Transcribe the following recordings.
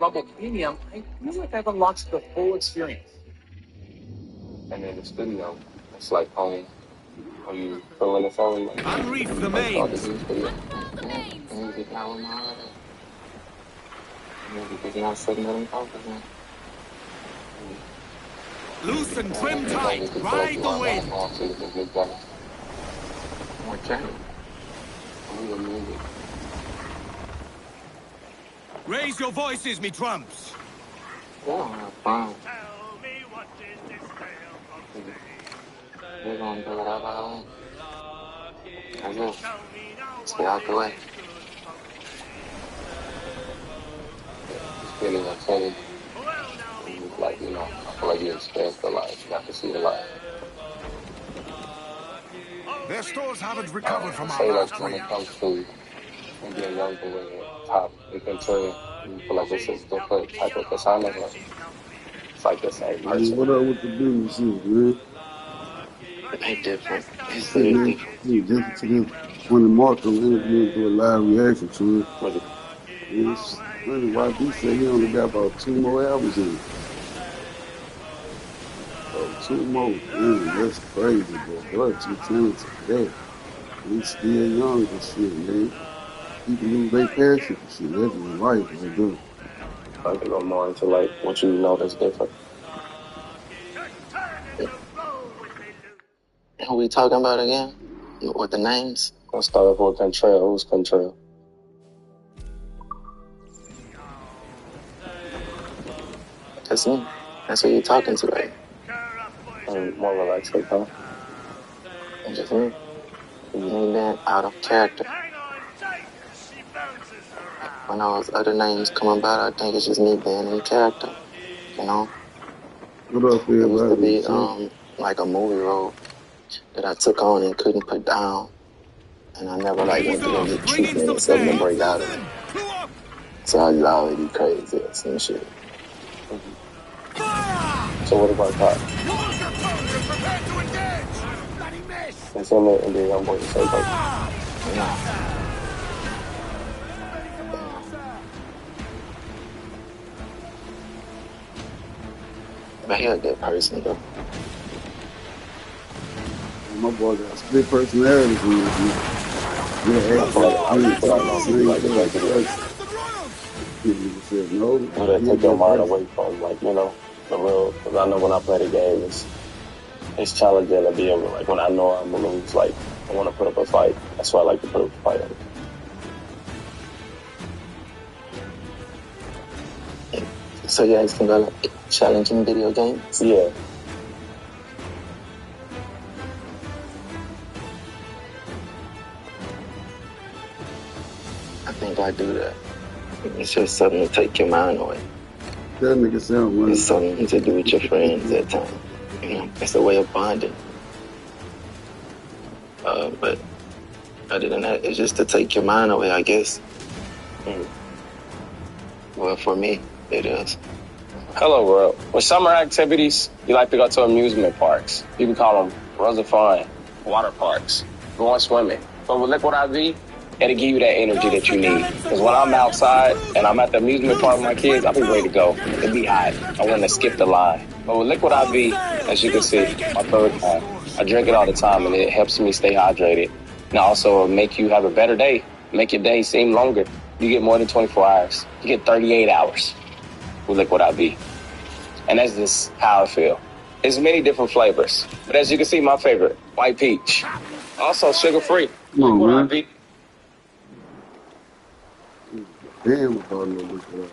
Rumble Premium, I feel like I've unlocked the full experience. And in the studio, it's like home. Are you feeling the phone? Like, Unreef the mains. Music now and all that. Music is not sitting there and focusing. Loose and trim tight. Ride the wind. More channel. More music. Raise your voices, me trumps. Yeah, fine. Tell me what is this tale of today? We're gonna do whatever I want. That's it. Tell me now Stay out the way. Just feeling excited. Like, you know, I feel like you experienced the life. You have to see the life. Their stores haven't recovered from our Say last that when raid. it comes to being young to win top, you can tell you feel like this is different type of persona. Like, it's like the same person. What up with the business is, man? It ain't different. It's Hey, very man, different. you listen to this when the Marco interview do a live reaction to it. It's funny, YB said he only got about 2 more albums in it. Oh, 2 more. Man, that's crazy, bro. Boy, too talented for that. He's still young and shit, man. People lose their passion for shit. That's just life right there. I can go more into like what you know that's different. Who we talking about again? With the names? Let's start off with Contrail. Who's Contrail? That's me. That's who you're talking to, right? More relaxed, huh? It's just me. You ain't been out of character. When those other names come about, I think it's just me being in character. You know? What up, It used to everybody? be like a movie role that I took on and couldn't put down. And I never like went to go get treatment or something to break out of it. So I was already crazy or some shit. So what about that? It's him and the young boy the same person. Yeah. But he a good person though. My boy got split personality. Yeah, said no. That take your mind away from like, you know, the real, because I know when I play the game, it's challenging to be able to, like, when I know I'm gonna lose, like, I want to put up a fight. That's why I like to put up a fight. So you guys can go like challenging video games? Yeah. I think I do that. It's just something to take your mind away. That nigga sound money. It's something to do with your friends at times. You know, it's a way of bonding. But other than that, it's just to take your mind away, I guess. Well, for me, it is. Hello, world. With summer activities, you like to go to amusement parks. You can call them Rosafine, water parks, going swimming. But with Liquid IV, it'll give you that energy that you need. Because when I'm outside and I'm at the amusement park with my kids, I'll be ready to go. It'll be hot. I want to skip the line. But with Liquid IV, as you can see, my third time, I drink it all the time and it helps me stay hydrated. And also make you have a better day. Make your day seem longer. You get more than 24 hours. You get 38 hours with Liquid IV. And that's just how I feel. There's many different flavors. But as you can see, my favorite, white peach. Also sugar-free. Liquid IV. Damn, I thought it was good.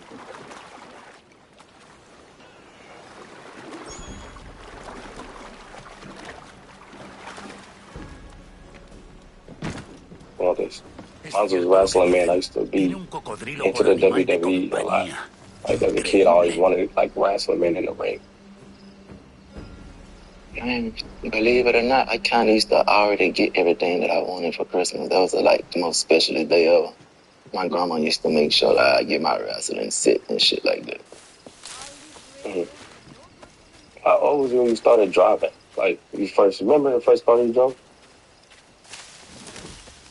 Well, this. I was a wrestling man. I used to be into the WWE a lot. Like as a kid, I always wanted like wrestling men in the ring. And believe it or not, I kind of used to already get everything that I wanted for Christmas. That was like the most special day ever. My grandma used to make sure that I get my wrestling set and shit like that. How old was you when you started driving? Like, remember the first car you drove?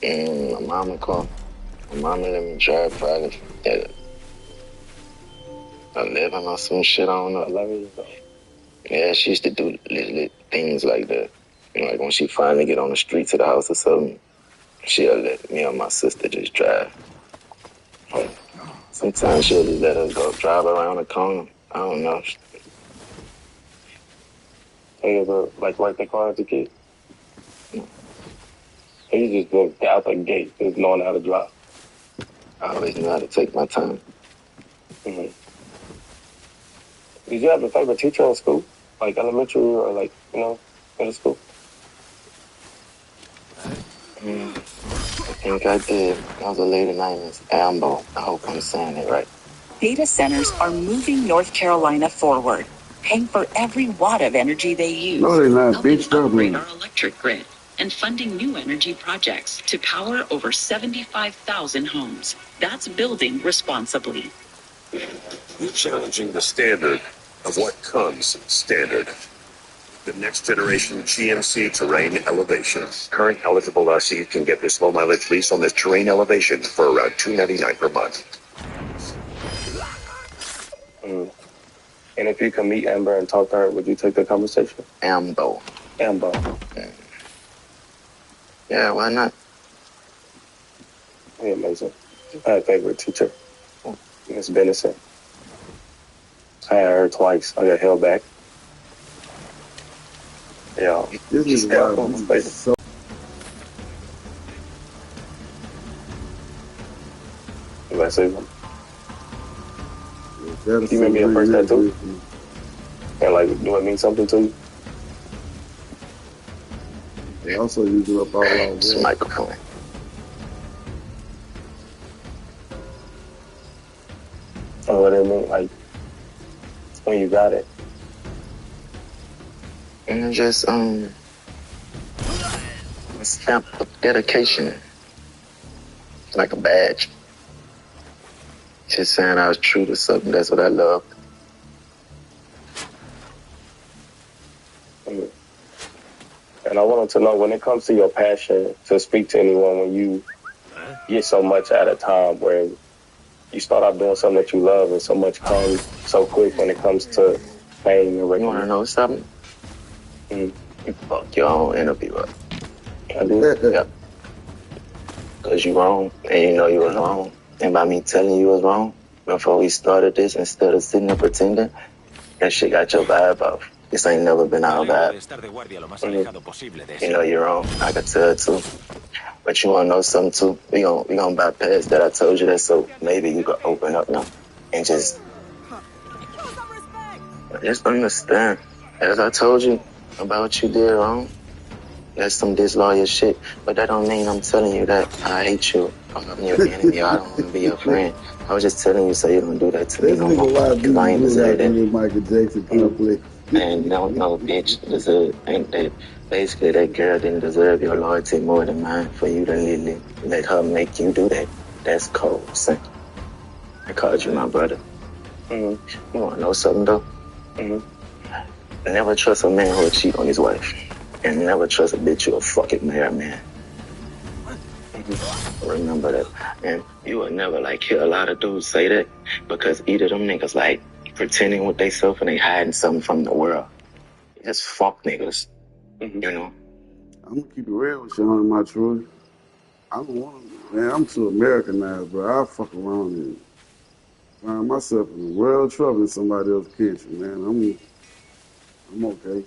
My mama car. My mama let me drive probably at 11 or some shit, I don't know. 11 years old. Yeah, she used to do little things like that. You know, like when she finally get on the streets of the house or something, she'll let me or my sister just drive. Sometimes she'll just let us go drive around the corner. I don't know. Have you ever, like, wiped the car as a kid? You just go out the gate, just knowing how to drive. I always knew how to take my time. Mm-hmm. Did you have a favorite teacher in school? Like elementary or like, you know, middle school? I think I did. That was a lady named Miss Ambo. I hope I'm saying it right. Data centers are moving North Carolina forward, paying for every watt of energy they use, No, they're not, helping bitch. Stop upgrade me. our electric grid, and funding new energy projects to power over 75,000 homes. That's building responsibly. We're challenging the standard of what comes standard. The next generation GMC Terrain Elevation. Current eligible lessees can get this low mileage lease on this Terrain Elevation for around $299 per month. And if you can meet Amber and talk to her, would you take the conversation? Ambo. Amber. Yeah, why not? Yeah, amazing. I had a favorite teacher, Miss Benison. I had her twice. I got held back. Yeah. This is why so. You want to say something? You remember your first tattoo? And like, do it mean something to you? They also use it up all over. It's a microphone. Oh, what it mean? Like, when you got it? And just a stamp of dedication, like a badge. Just saying I was true to something. That's what I loved. And I wanted to know, when it comes to your passion to speak to anyone, when you get so much at a time where you start out doing something that you love and so much comes so quick when it comes to fame and recognition. You want to know something? You fuck your own interview up. I do? Yep. Because you wrong, and you know you was wrong. And by me telling you was wrong, before we started this, instead of sitting there pretending, that shit got your vibe off. This ain't never been our vibe. You know you're wrong. I can tell too. But you wanna know something too? We gonna bypass that. I told you that, so maybe you could open up now and just understand. As I told you about what you did wrong, that's some disloyal shit. But that don't mean I'm telling you that I hate you, or I'm your enemy, or I don't want to be your friend. I was just telling you so you don't do that to me no more. Because I ain't deserve that. Michael Jackson public. And no, bitch deserve. Ain't that basically that girl didn't deserve your loyalty more than mine for you to literally let her make you do that. That's cold, son. I called you my brother. You wanna know something though? Never trust a man who'll cheat on his wife. And never trust a bitch who'll fucking marry a man. Remember that. And you will never like hear a lot of dudes say that, because either them niggas like pretending with they self and they hiding something from the world. Just fuck niggas. You know? I'm gonna keep it real with you on my truth. I don't want to, man. I'm too Americanized, bro. I fuck around and find myself in the world trouble in somebody else's country, man. I'm okay.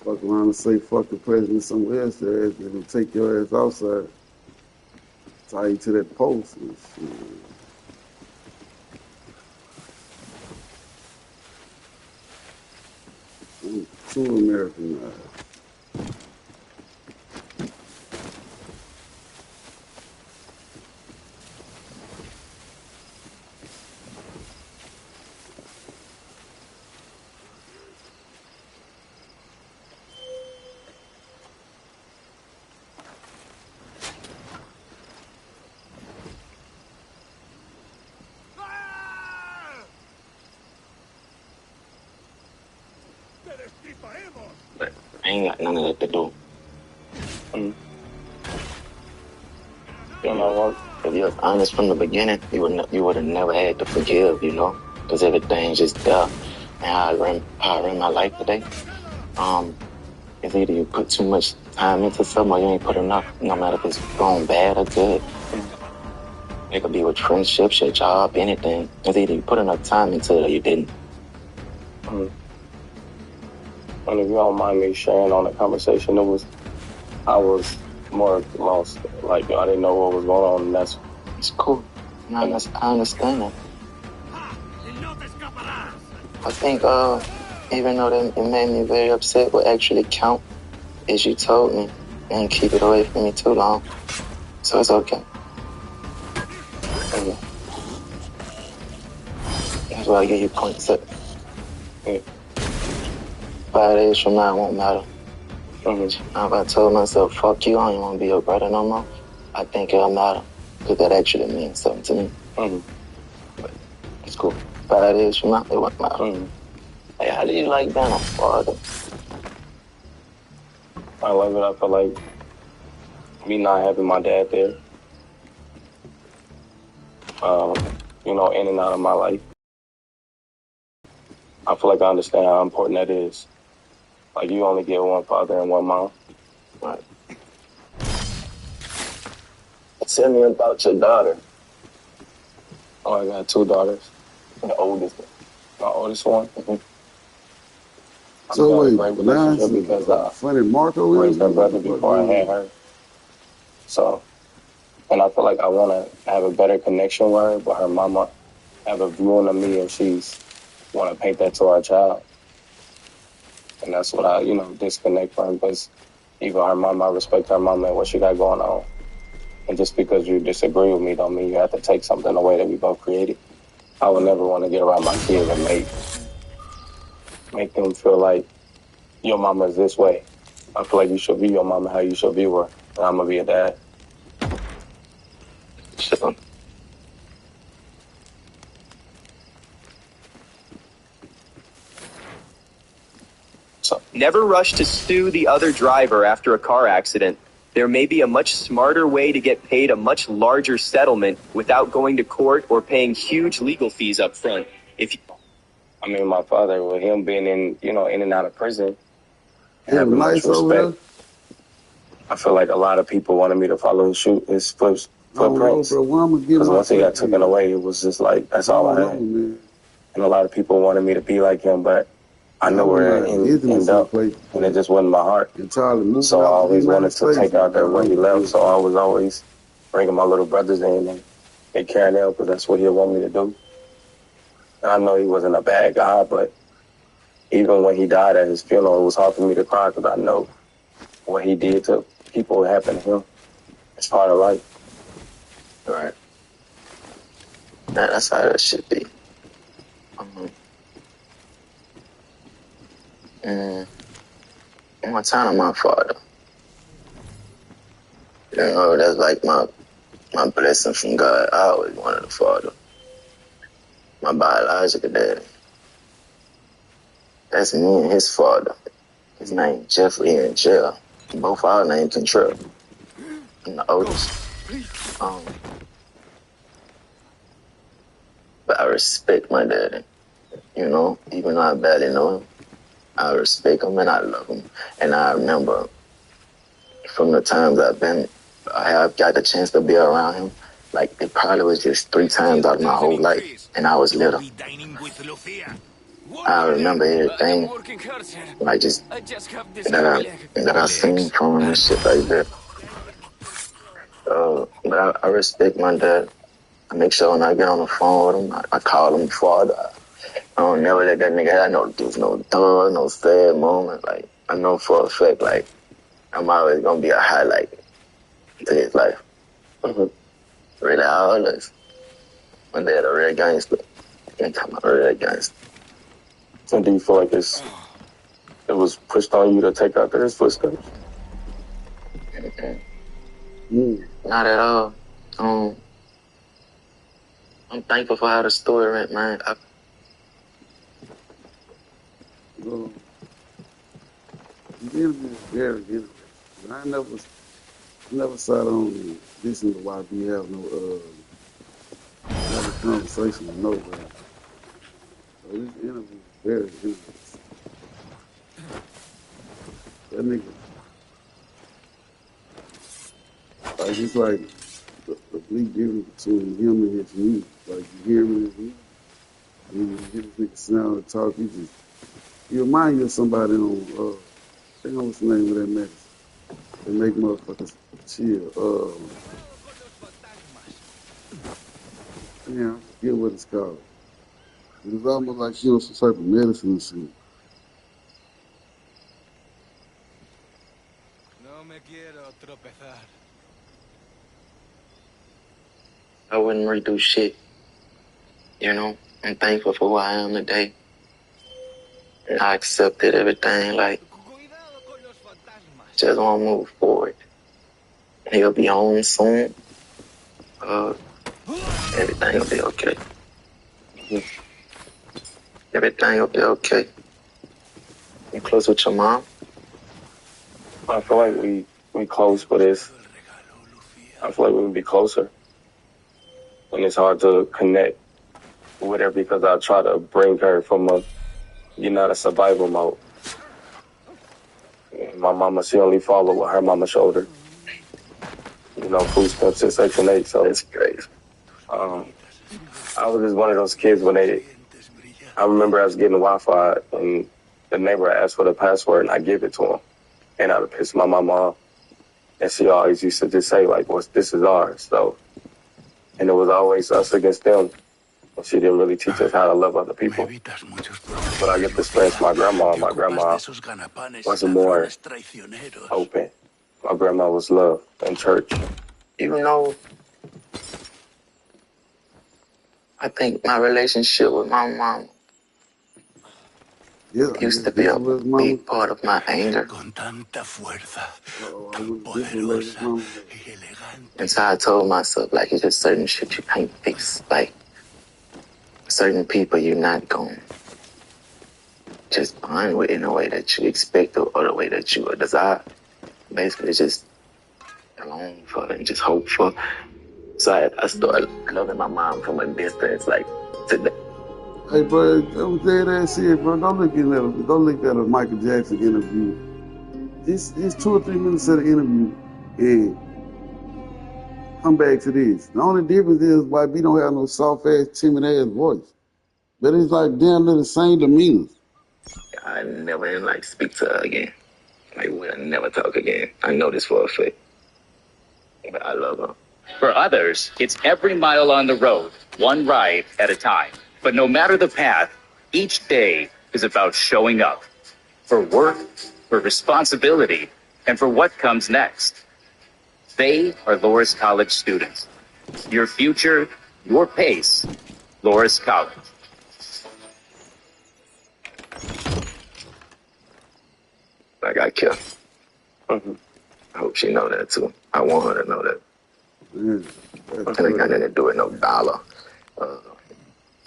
Fuck around and say fuck the president somewhere else, their ass, they gonna take your ass outside, tie you to that post and shit. I'm too Americanized. But I ain't got none of that to do. If was honest from the beginning, you would have never had to forgive, you know, because everything's just there. And how I run my life today, it's either you put too much time into something or you ain't put enough, no matter if it's going bad or good. It could be with friendships, your job, anything. It's either you put enough time into it or you didn't. And if you don't mind me sharing on the conversation, I was more lost. Like, I didn't know what was going on, and it's cool. I understand that. I think, even though it made me very upset, what actually count is you told me and keep it away from me too long. So it's okay. That's why I give you points up. 5 days from now, it won't matter. If I told myself, fuck you, I don't want to be your brother no more, I think it'll matter. Because that actually means something to me. But it's cool. 5 days from now, it won't matter. Hey, how do you like being a father? I love it. I feel like me not having my dad there, you know, in and out of my life, I feel like I understand how important that is. Like, you only get one father and one mom. Right. Tell me about your daughter. Oh, I got 2 daughters. The oldest one. My oldest one. So wait, great relationship because funny Marco raised her brother before I had her. So, and I feel like I want to have a better connection with her, but her mama have a view on me, and she's want to paint that to our child. And that's what I, disconnect from, because even her mama, I respect her mama and what she got going on. And just because you disagree with me don't mean you have to take something away that we both created. I would never want to get around my kids and make them feel like your mama is this way. I feel like you should be your mama how you should view her. And I'm going to be a dad. Sure. So, never rush to sue the other driver after a car accident. There may be a much smarter way to get paid a much larger settlement without going to court or paying huge legal fees up front. My father, with him being in and out of prison, having much respect, I feel like a lot of people wanted me to follow his footprints. Because once he got taken away, it was just like, that's all I had. And a lot of people wanted me to be like him, but I know where it ended up, and it just wasn't my heart. So I always wanted to take out there where he left, so I was always bringing my little brothers in and take care of them, because that's what he wanted me to do. And I know he wasn't a bad guy, but even when he died at his funeral, it was hard for me to cry, because I know what he did to people who happened to him. It's part of life. Right. That's how that should be. One time, my father. That's like my blessing from God. I always wanted a father. My biological daddy. That's me and his father. His name Jeffrey in jail. Both our names in trouble. I'm the oldest. But I respect my daddy. Even though I barely know him, I respect him and I love him. And I remember from the times I have got the chance to be around him, like it probably was just 3 times out of my whole life, and I was little. I remember everything, like just that I seen from him and shit like that. But I respect my dad. I make sure when I get on the phone with him, I call him father. I don't never let that nigga have no dull, no sad moment. Like, I know for a fact, like, I'm always gonna be a highlight to his life. Really, always. When they're a real gangster, you ain't talking about a real gangster. And do you feel like it was pushed on you to take out his footsteps? Not at all. I'm thankful for how the story went, man. Very interesting. I never sat on and listened to why we have no conversation with nobody. So this interview is very interesting. That nigga, like, it's like the complete difference between him and his music. Like, you hear him in his music, and you hear this nigga sound and talk, he remind you of somebody on, I think what's the name of that medicine? They make motherfuckers chill. Damn, I forget what it's called. It's almost like she on some type of medicine and shit. No me quiero tropezar. I wouldn't redo shit. You know, I'm thankful for who I am today. And I accepted everything, like, just want to move forward. He'll be home soon. Everything will be okay. Everything will be okay. You close with your mom? I feel like we close, but I feel like we would be closer. And it's hard to connect with her because I try to bring her from a survival mode. My mama, she only follow what her mama showed her. Food stamps in Section 8, so That's great. I was just one of those kids I remember I was getting Wi-Fi and the neighbor asked for the password and I give it to him. And I would piss my mama off. And she always used to just say, like, this is ours. So, and it was always us against them. And she didn't really teach us how to love other people. But I get to experience my grandma. My grandma was more open. My grandma was love and church. Even though I think my relationship with my mom used to be a big part of my anger. And so I told myself, like, it's just certain shit you can't fix. Like, certain people you're not going to just bond with in a way that you expect or the way that you would desire. Basically, just long for and just hope for. So I started loving my mom from a distance, like, today. Hey, bro, I'm dead ass shit, bro. Go look at a Michael Jackson interview. It's 2 or 3 minutes of the interview, and come back to this. The only difference is why we don't have no soft ass, timid ass voice, but it's like damn near the same demeanor. I never like speak to her again. Like, we'll never talk again. I know this for a fact. But I love her. For others, it's every mile on the road, one ride at a time. But no matter the path, each day is about showing up for work, for responsibility, and for what comes next. They are Loras College students. Your future, your pace, Loras College. I got killed. Mm-hmm. I hope she know that too. I want her to know that. It ain't got nothing to do with no dollar.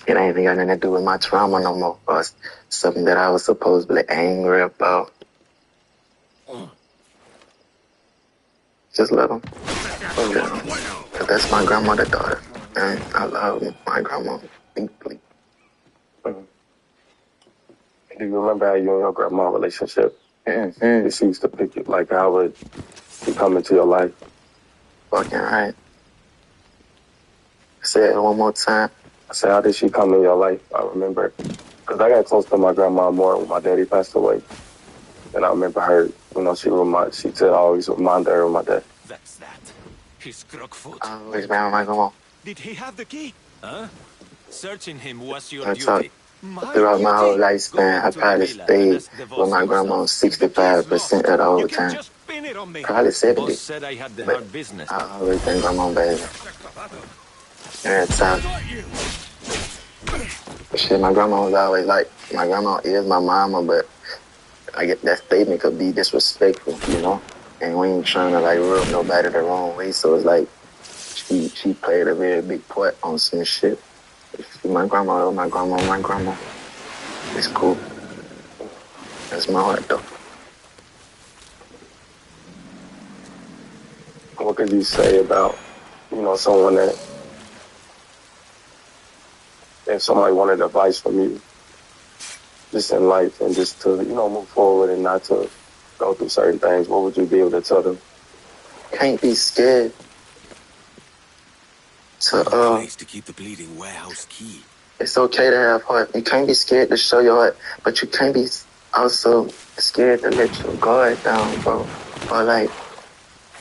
It ain't even got nothing to do with my trauma no more. Or something that I was supposedly angry about. Just love him. Because that's my grandmother's daughter. And I love my grandma deeply. Do you remember how you and your grandma relationship? Mm-hmm. She used to pick you, like, how would she come into your life? Fucking right. Say it one more time. I said, how did she come in your life? I remember, because I got close to my grandma more when my daddy passed away. And I remember her, she said always remind her of my dad. That's that. His crookfoot. I always been with my grandma. Did he have the key? Huh? Searching him was your That's duty. Throughout my whole lifespan, I probably stayed with my grandma 65% of the whole time. Probably 70. Said I had the but hard business. I always been grandma baby. Every time. Shit, my grandma was always like, my grandma is my mama, but I get that statement could be disrespectful, you know? And we ain't trying to like rub nobody the wrong way, so it's like she played a very big part on some shit. My grandma. It's cool. That's my heart, though. What could you say about, someone that if somebody wanted advice from you, just in life and just to, move forward and not to go through certain things, what would you be able to tell them? Can't be scared Place to keep the bleeding warehouse key. It's okay to have heart. You can't be scared to show your heart, but you can't be also scared to let your guard down, bro. Or like,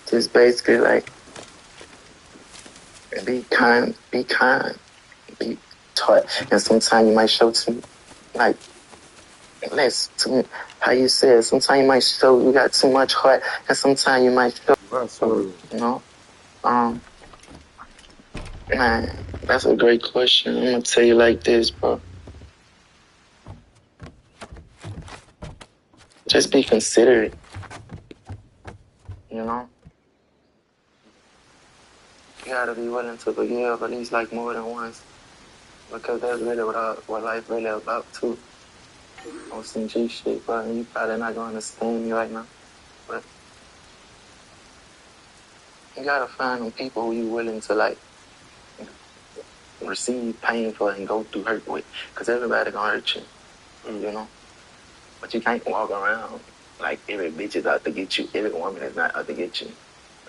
just basically like, be kind, be taught. And sometimes you might show too, like, less too, how you say it. Sometimes you might show you got too much heart, and sometimes you might show, man, that's a great question. I'm gonna tell you like this, bro. Just be considerate, you know? You gotta be willing to forgive at least like more than once. Because that's really what life really about too. On some G shit, bro. And you probably not gonna understand me right now. But you gotta find them people who you willing to like receive pain for and go through hurt with. Because everybody gonna hurt you, you know? But you can't walk around like every bitch is out to get you. Every woman is not out to get you.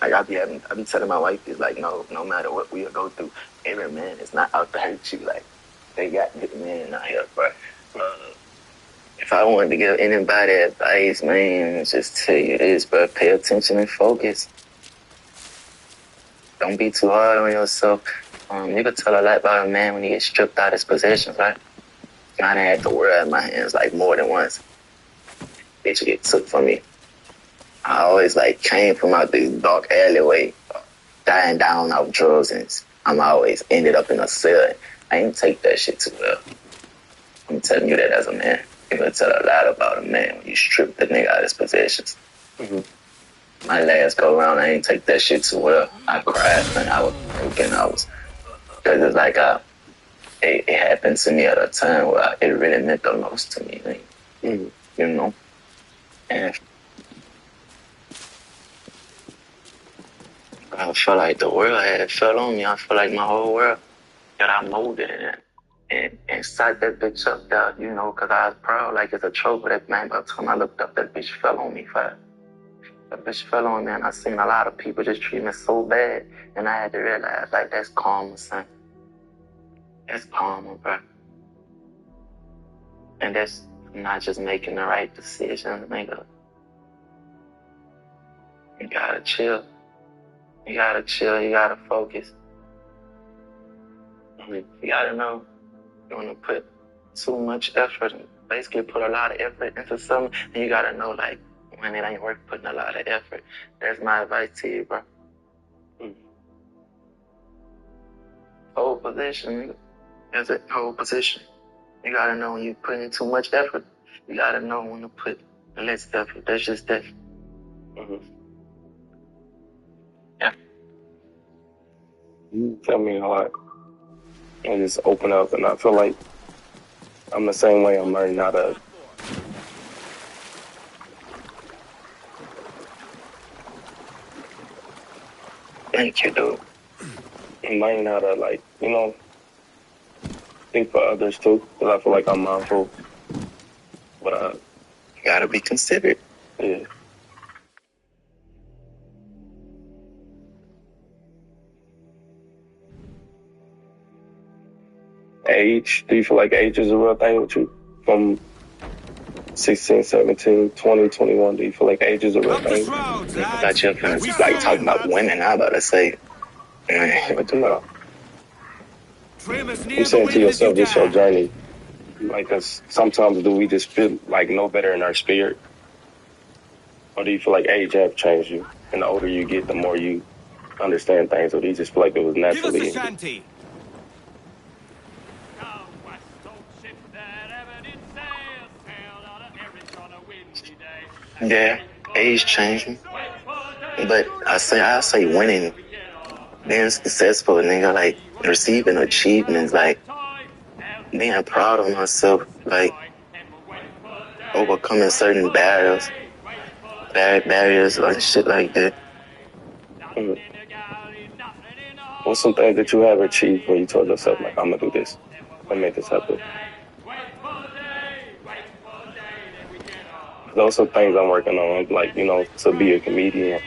Like I be telling my wife, is like, no matter what we'll go through, every man is not out to hurt you. Like they got good men out here, but if I wanted to give anybody advice, man, just tell you this, but pay attention and focus. Don't be too hard on yourself. You could tell a lot about a man when he gets stripped out of his possessions, right? I done had the world in my hands like more than once. Bitch get took from me. I always like came from out this dark alleyway, dying down off drugs, and I'm always ended up in a cell. I ain't take that shit too well. I'm telling you that as a man. You can tell a lot about a man when you strip the nigga out of his possessions. Mm-hmm. My last go around, I ain't take that shit too well. I cried and I was broken. Because it's like it happened to me at a time where it really meant the most to me. Like, you know? And I felt like the world had fell on me. I felt like my whole world got I molded in it. And sat that bitch up there, you know, because I was proud, like it's a trophy. That man, by the time I looked up, that bitch fell on me. That bitch fell on me, and I seen a lot of people just treat me so bad. And I had to realize, like, that's karma, son. That's karma, bro. And that's not just making the right decision, nigga. You gotta chill. You gotta focus. You gotta know you wanna put too much effort and basically put a lot of effort into something, and you gotta know, like, when it ain't worth putting a lot of effort. That's my advice to you, bro. Hold position, nigga. That's it, hold position. You gotta know when you put in too much effort. You gotta know when to put less effort. That's just that. Yeah. You tell me a lot. I just open up, and I feel like I'm the same way. I'm learning how to Thank you, dude. I'm learning how to, like, think for others too, because I feel like I'm mindful. But you gotta be considerate. Yeah. Age? Do you feel like age is a real thing with you? From 16, 17, 20, 21, do you feel like age is a real thing? I got you up in like talking about women. I about to say, what you know? You saying to yourself, this your journey. Like, sometimes do we just feel like no better in our spirit? Or do you feel like age have changed you? And the older you get, the more you understand things, or do you just feel like it was naturally Give us a shanty. Yeah, age changed me. But I say winning, being successful, nigga, like receiving achievements, like being proud of myself, like overcoming certain barriers or shit like that. What's some things that you have achieved when you told yourself, like, I'm gonna do this? I make this happen. Those are things I'm working on, like, to be a comedian.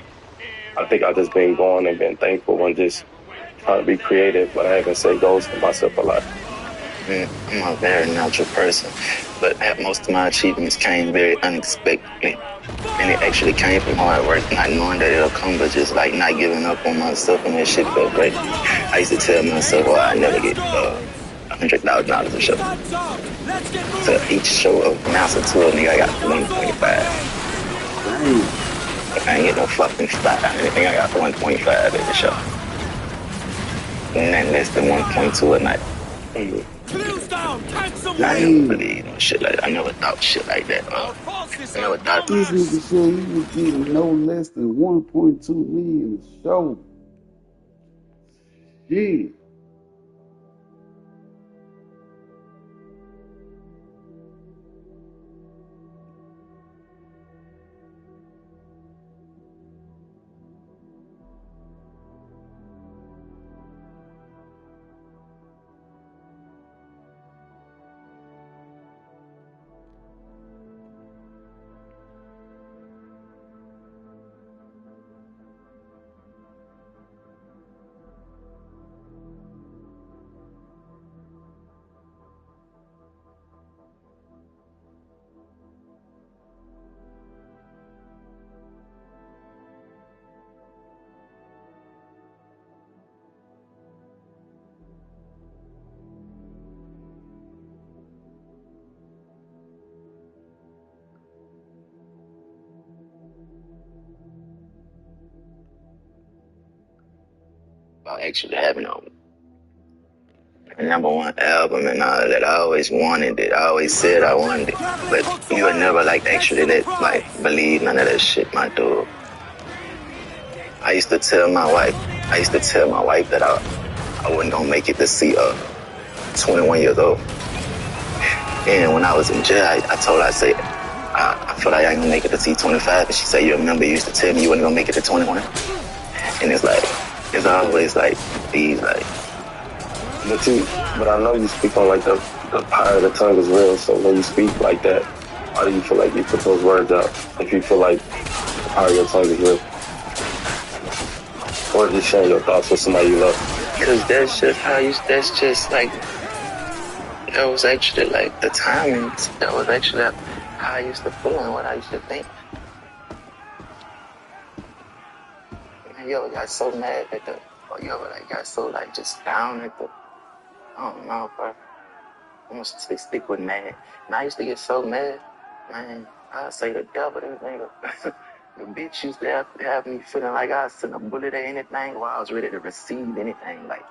I think I've just been going and been thankful and just trying to be creative, but I haven't set goals for myself a lot. I'm a very natural person, but most of my achievements came very unexpectedly. And it actually came from hard work, not knowing that it'll come, but just like not giving up on myself, and that shit felt great. I used to tell myself, well, I never get $100,000 a show. So each show amounts to a nigga, I got 1.5. I ain't get no fucking 5. Anything, I got 1.5 at the show. And then less than 1.2 a night. I never believed no shit like that. I never thought shit like that. I never thought This nigga said he was getting no less than 1.2 million a show. Yeah. about actually having a #1 album and all that. I always wanted it. I always said I wanted it. But you would never actually believe none of that shit, my dude. I used to tell my wife that I wasn't gonna make it to see 21 years old. And when I was in jail, I told her, I said, I feel like I ain't gonna make it to see 25. And she said, you remember you used to tell me you wasn't gonna make it to 21? And it's always these But I know you speak on the power of the tongue is real. So when you speak like that, how do you feel like you put those words out? If you feel like the power of your tongue is real, or just sharing your thoughts with somebody you love? Because that's just that was actually the timing. That was actually how I used to feel and what I used to think. Man, you ever got so mad you ever got so just down at I don't know, bro. I'm gonna stick with mad. And I used to get so mad, man. I'd say the devil, this nigga. The bitch used to have me feeling like I was sending a bullet at anything while I was ready to receive anything. Like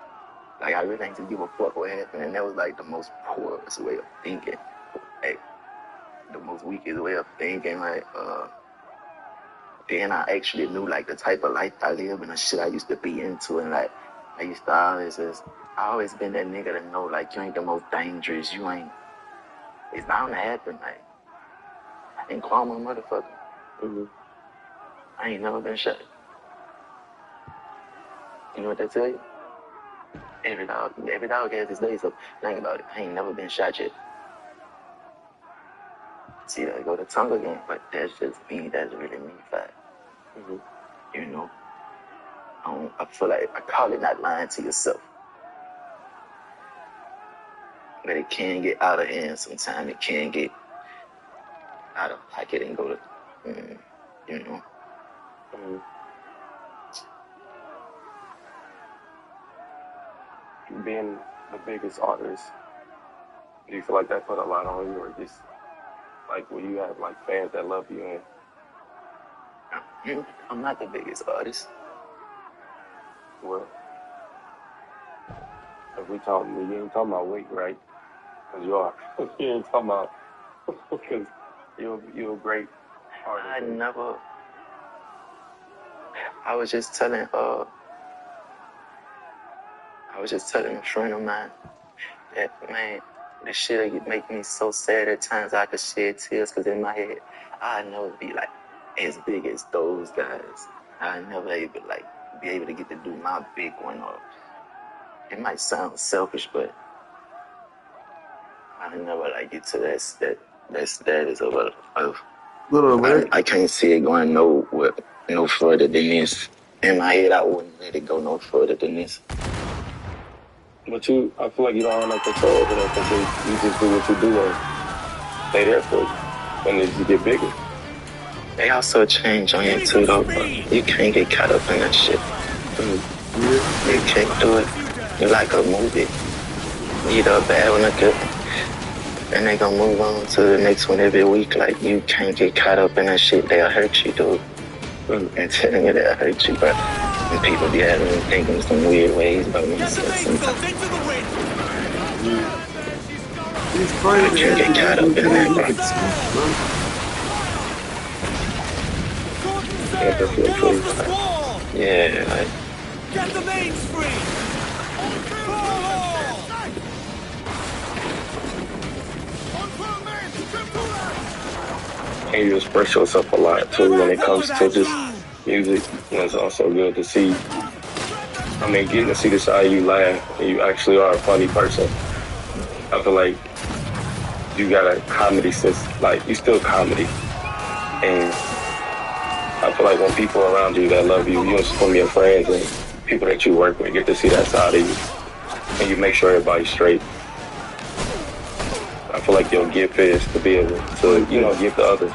I really ain't to give a fuck what happened. And that was the most poorest way of thinking. The most weakest way of thinking. Then I actually knew the type of life I live and the shit I used to be into. And I used to I always been that nigga to know you ain't the most dangerous. You ain't. It's bound to happen. I ain't call my motherfucker. Mm-hmm. I ain't never been shot. You know what they tell you? Every dog has his day, so think about it. I ain't never been shot yet. See, I go to tongue again, but that's just me. That's really me, fact. Mm-hmm. You know? I feel like I call it not lying to yourself. But it can get out of hand sometimes. It can get out of pocket and go to, you know? Mm-hmm. Being the biggest artist, do you feel like that put a lot on you, or just will you have fans that love you? And I'm not the biggest artist. Well, if you ain't talking about weight, right? Because you are. You ain't talking about because you're a great artist. I was just telling a friend of mine that, man, this shit make me so sad at times I could shed tears because in my head, I'd never be as big as those guys. I'd never be able to get to do my big one. Or it might sound selfish, but I never like get to that status of Little I can't see it going no further than this. In my head, I wouldn't let it go no further than this. But I feel like you don't have no control over that because you just do what you do and stay there for you. And as you get bigger. They also change on you too, though, bro. You can't get caught up in that shit. You can't do it. You're like a movie. Either a bad one or good one. And they gonna move on to the next one every week. Like, you can't get caught up in that shit. They'll hurt you, dude. And telling you they'll hurt you, bro. And people be having me thinking some weird ways about myself sometimes. It's crazy. You can't get caught up in that, bro. Yeah, that's really cool. Yeah, like. Get the mains free! And you express yourself a lot too when it comes to just music. And it's also good to see, getting to see the side you laugh and you actually are a funny person. I feel like you got a comedy sense, like you still comedy. And I feel like when people around you that love you, just from your friends and people that you work with, get to see that side of you. And you make sure everybody's straight. I feel like your gift is to be able to, give to others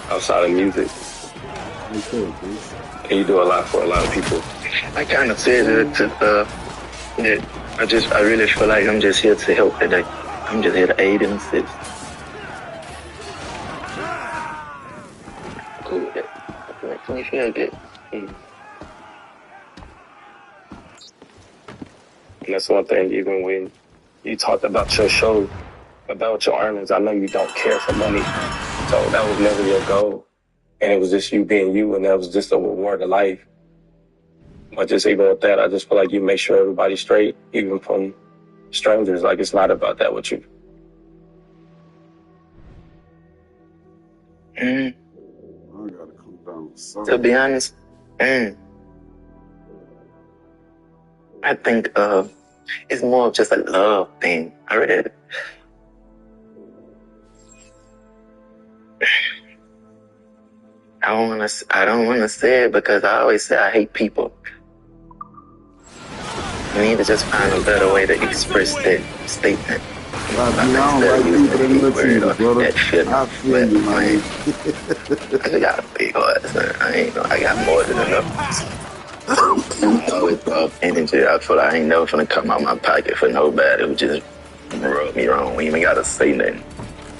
outside of music. And you do a lot for a lot of people. I kind of say that I really feel like I'm just here to help today. I'm just here to aid and assist. Cool with it. It makes me feel good. And that's one thing, even when you talked about your show, about your earnings, I know you don't care for money. So that was never your goal. And it was just you being you, and that was just a reward of life. But just even with that, I just feel like you make sure everybody's straight, even from strangers. Like, it's not about that with you. I gotta come down. To be honest, I think it's more of just a love thing. I don't wanna say it because I always say I hate people. You need to just find a better way to express that statement. I don't like people that look to you, brother. I feel you, man. I got a big heart, son. I got more than enough. I always love energy. I feel like I ain't never finna come out my pocket for nobody who just rub me wrong. We even gotta say nothing.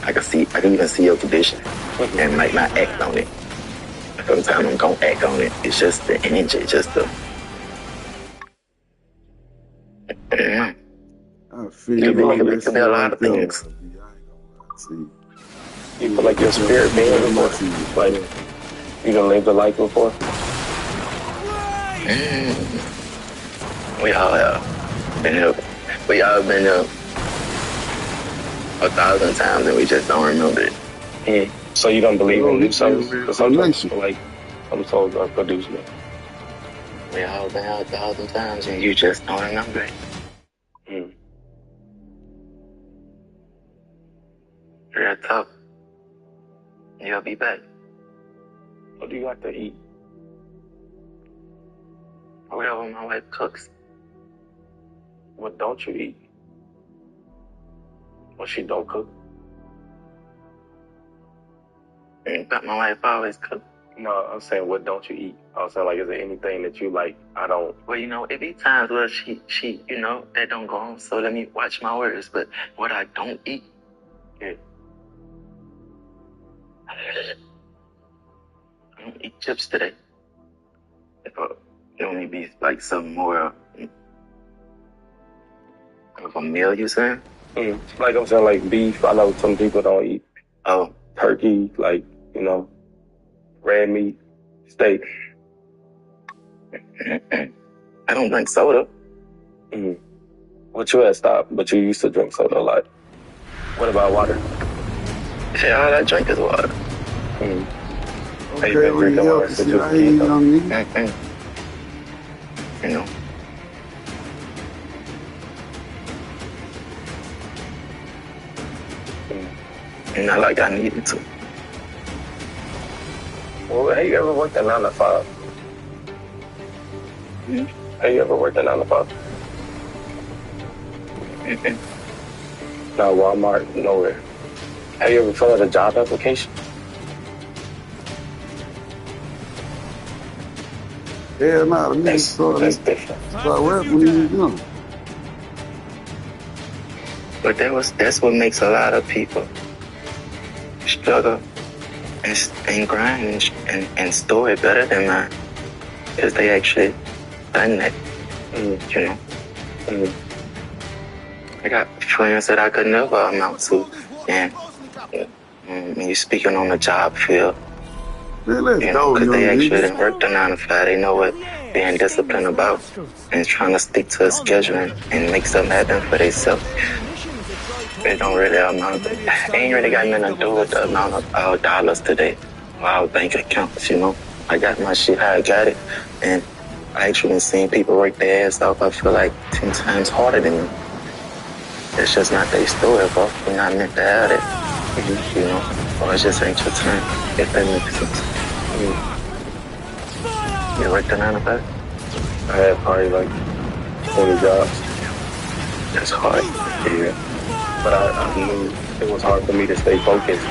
I can even see your condition and might not act on it. Sometimes I'm gonna act on it. It's just the energy, just the. I feel You you. it could be a lot of things. You feel like your spirit being before? Like, you done lived a life before? We all have been here. We all been here 1,000 times and we just don't remember it. So you don't believe in new songs? Because sometimes people like some songs are produced. We all been here 1,000 times and you just don't remember it. Real talk. You'll be back. What do you like to eat? Whatever my wife cooks. What don't you eat? What she don't cook? But my wife always cooks. No, I'm saying, what don't you eat? I was saying, like, is there anything that you like? I don't. Well, it be times where she, that don't go on, so let me watch my words. But what I don't eat, I don't eat chips today. It only be like some more of a meal, you saying? Like I'm saying, like beef. I know some people don't eat. Oh. Turkey, like, red meat, steak. I don't drink soda. But you had stopped, but you used to drink soda a lot. What about water? Yeah, all I drink is water. Okay, well, you help to see I ain't young nigga. Not like I needed to. Well, have you ever worked a 9 to 5? Have you ever worked a 9 to 5? No, Walmart, nowhere. Have you ever filled out a job application? Hell nah, the niggas That's started different. rapping when he was young. But that's what makes a lot of people struggle and grind and store it better than mine. Because they actually done that, you know. I got friends that I could never amount to. And when you're speaking on the job field, Man, let's you know, go, because they young actually niggas. didn't work the 9 to 5. They know what being disciplined about and trying to stick to a schedule and make something happen for themselves. It don't really amount. It ain't really got nothing to do with the amount of our dollars today, or our bank accounts, you know. I got my shit how I got it, and I actually seen people work their ass off. I feel like 10 times harder than me. It's just not their story, bro. We're not meant to have it, you know. Or it just ain't your time, if that makes sense. You worked the 9 to 5? I had probably like 20 jobs. That's hard. Yeah. But I knew it was hard for me to stay focused.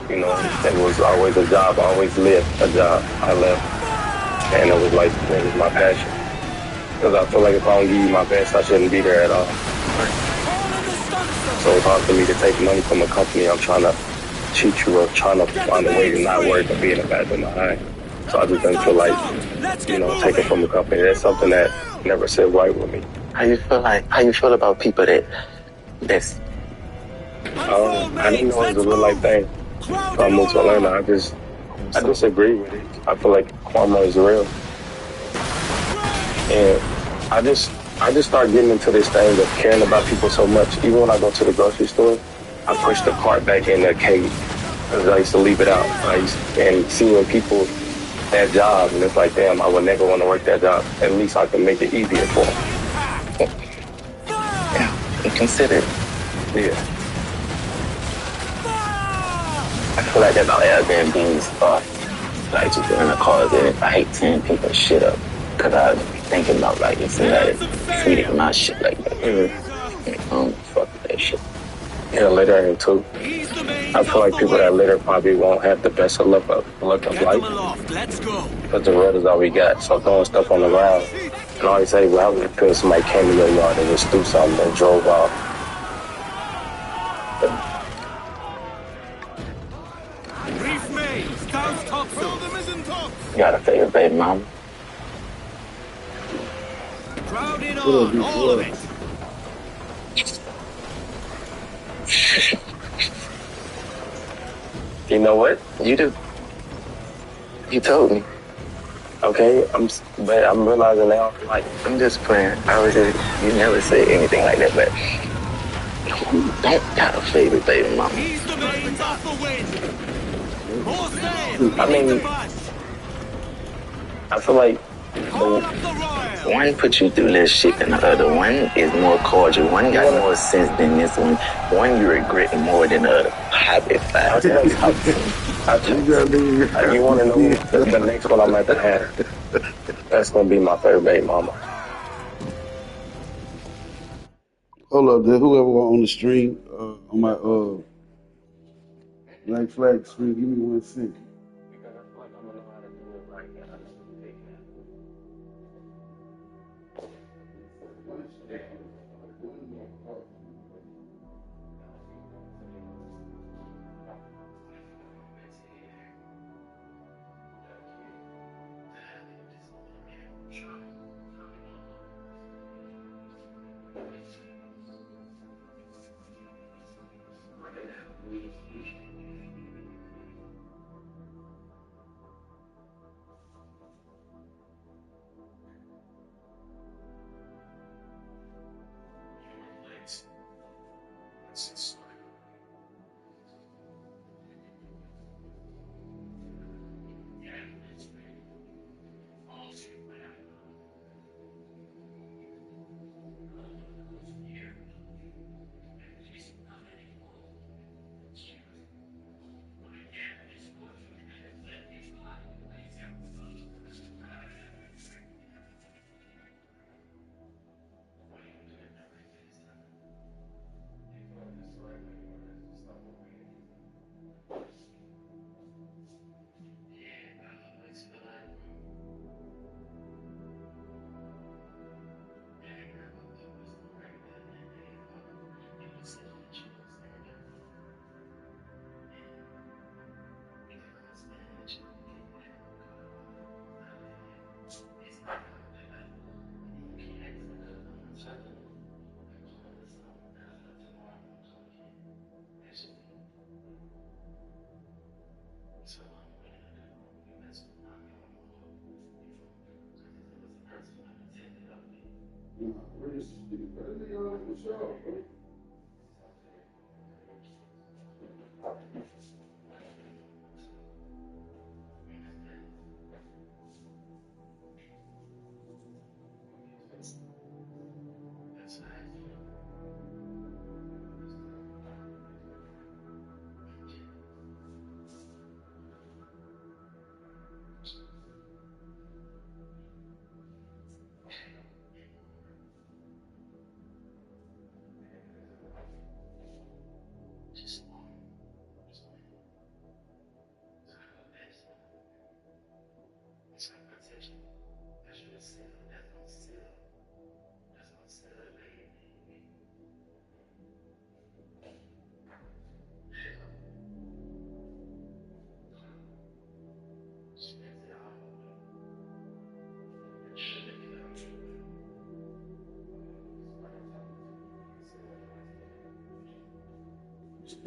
You know, it was always a job, always lived a job. I left. And it was like, it was my passion. Because I feel like if I don't give you my best, I shouldn't be there at all. So it's hard for me to take money from a company I'm trying to cheat you or trying to find a way to not work or be in the back of my eye. So I just didn't feel like, you know, taking from a company. That's something that never sit right with me. How you feel about people that's I didn't know it was a real life thing. So I moved to Atlanta. I just agree with it. I feel like karma is real. And I just started getting into this thing of caring about people so much. Even when I go to the grocery store, I push the cart back in the cage because I used to leave it out. And seeing people that job, and it's like, damn, I would never want to work that job. At least I can make it easier for them. yeah, consider it. Yeah. I feel like that's all Airbnbs are. Like just in a car that I hate seeing people shit up. Cause I was thinking about like if somebody treated my shit like that. Fuck that shit. Yeah, littering too. I feel like people that litter probably won't have the best of luck of life. Let's go. Because the road is all we got. So throwing stuff on the ground. And always say, well, how would it feel if somebody came to your yard and just threw something and drove off? Brief me. Scouts talk You got a favorite baby mama? Crowding on, all of it. You know what? You do. You told me. Okay, but I'm realizing now, like, I'm just playing. You never say anything like that, but you don't got a favorite baby mama. He's the main off the win. I mean, I feel like one put you through less shit than the other. One is more cordial. One got more sense than this one. One you regret more than the other. Happy five. You want to know the next one I'm at the have? That's going to be my favorite baby mama. Hold up, there. Whoever on the stream, on my Black Flag stream, give me 1 second.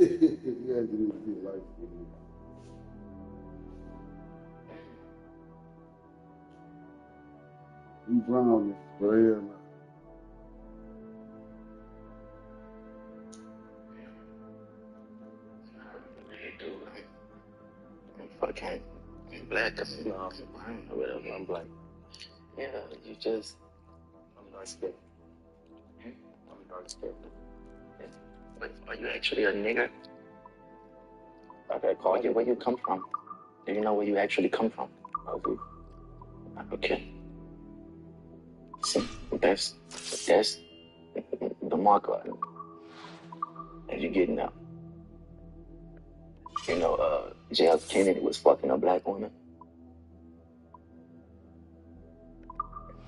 Yeah, you need to be like you brown, bro. Yeah, man. Fucking black. No, I'm brown or whatever. I'm black. Yeah, you just. I'm dark skinned. I'm dark skinned. But are you actually a nigger? Okay, call you. Where you come from? Do you know where you actually come from? Okay. See, that's the marker as you getting out. You know, J.F. Kennedy was fucking a black woman.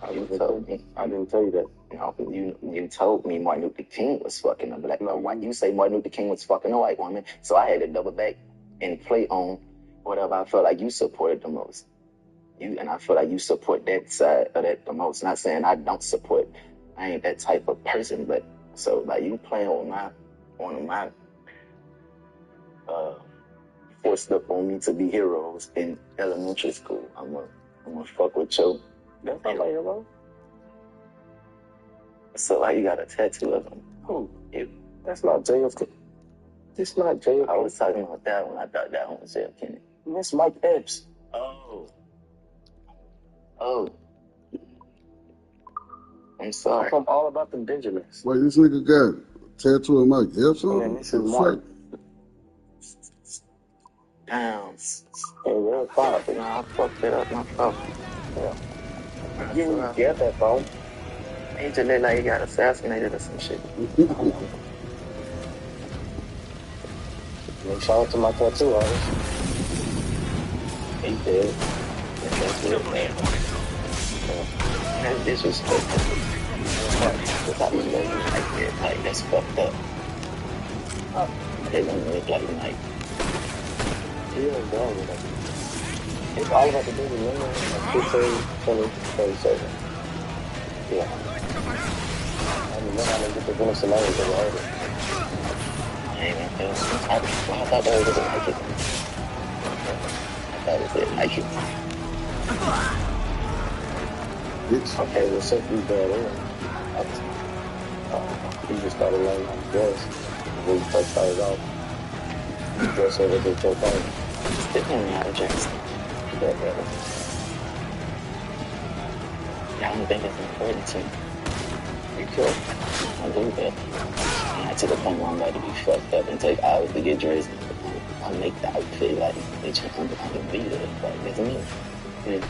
I didn't tell you that. No, you told me Martin Luther King was fucking a black woman. You say Martin Luther King was fucking a white woman, so I had to double back and play on whatever I felt like you supported the most. And I feel like you support that side of that the most. Not saying I don't support. I ain't that type of person, but so like you playing with one of my forced up on me to be heroes in elementary school. I'm gonna fuck with you. That's not my hero. So like you got a tattoo of him. Who? You. That's not JFK. This not JFK. I was talking about that one. I thought that one was JFK. That's Mike Epps. Oh. I'm sorry. I'm all about the Benjamins. Wait, this nigga got a tattoo of Mike Epps on? And this is Mark. Damn. Hey, real pop. You know, I fucked it up myself. Yeah. You didn't get that, bro. He just looked like he got assassinated or some shit. Shout out to my tattoo artist. He did. That's real, man. That's disrespectful. Because I was looking like that. Like, that's fucked up. They don't look like Mike. Yeah, no, it's all about the baby women, like 15, 20, 37. Yeah. I mean, how they get the bonus scenarios that were older. I thought that was like it. I thought it was like it. Okay, well, since we got in, we just started learning how to dress. When we first started out, we dress everything for fun. Depending on how to dress. Yeah, brother. I don't think it's important to me. You could. I do that. Not to the point where I'm about to be fucked up and take hours to get dressed. I'll make the outfit like, bitch, I'm gonna be there. Like, that's me. Yeah.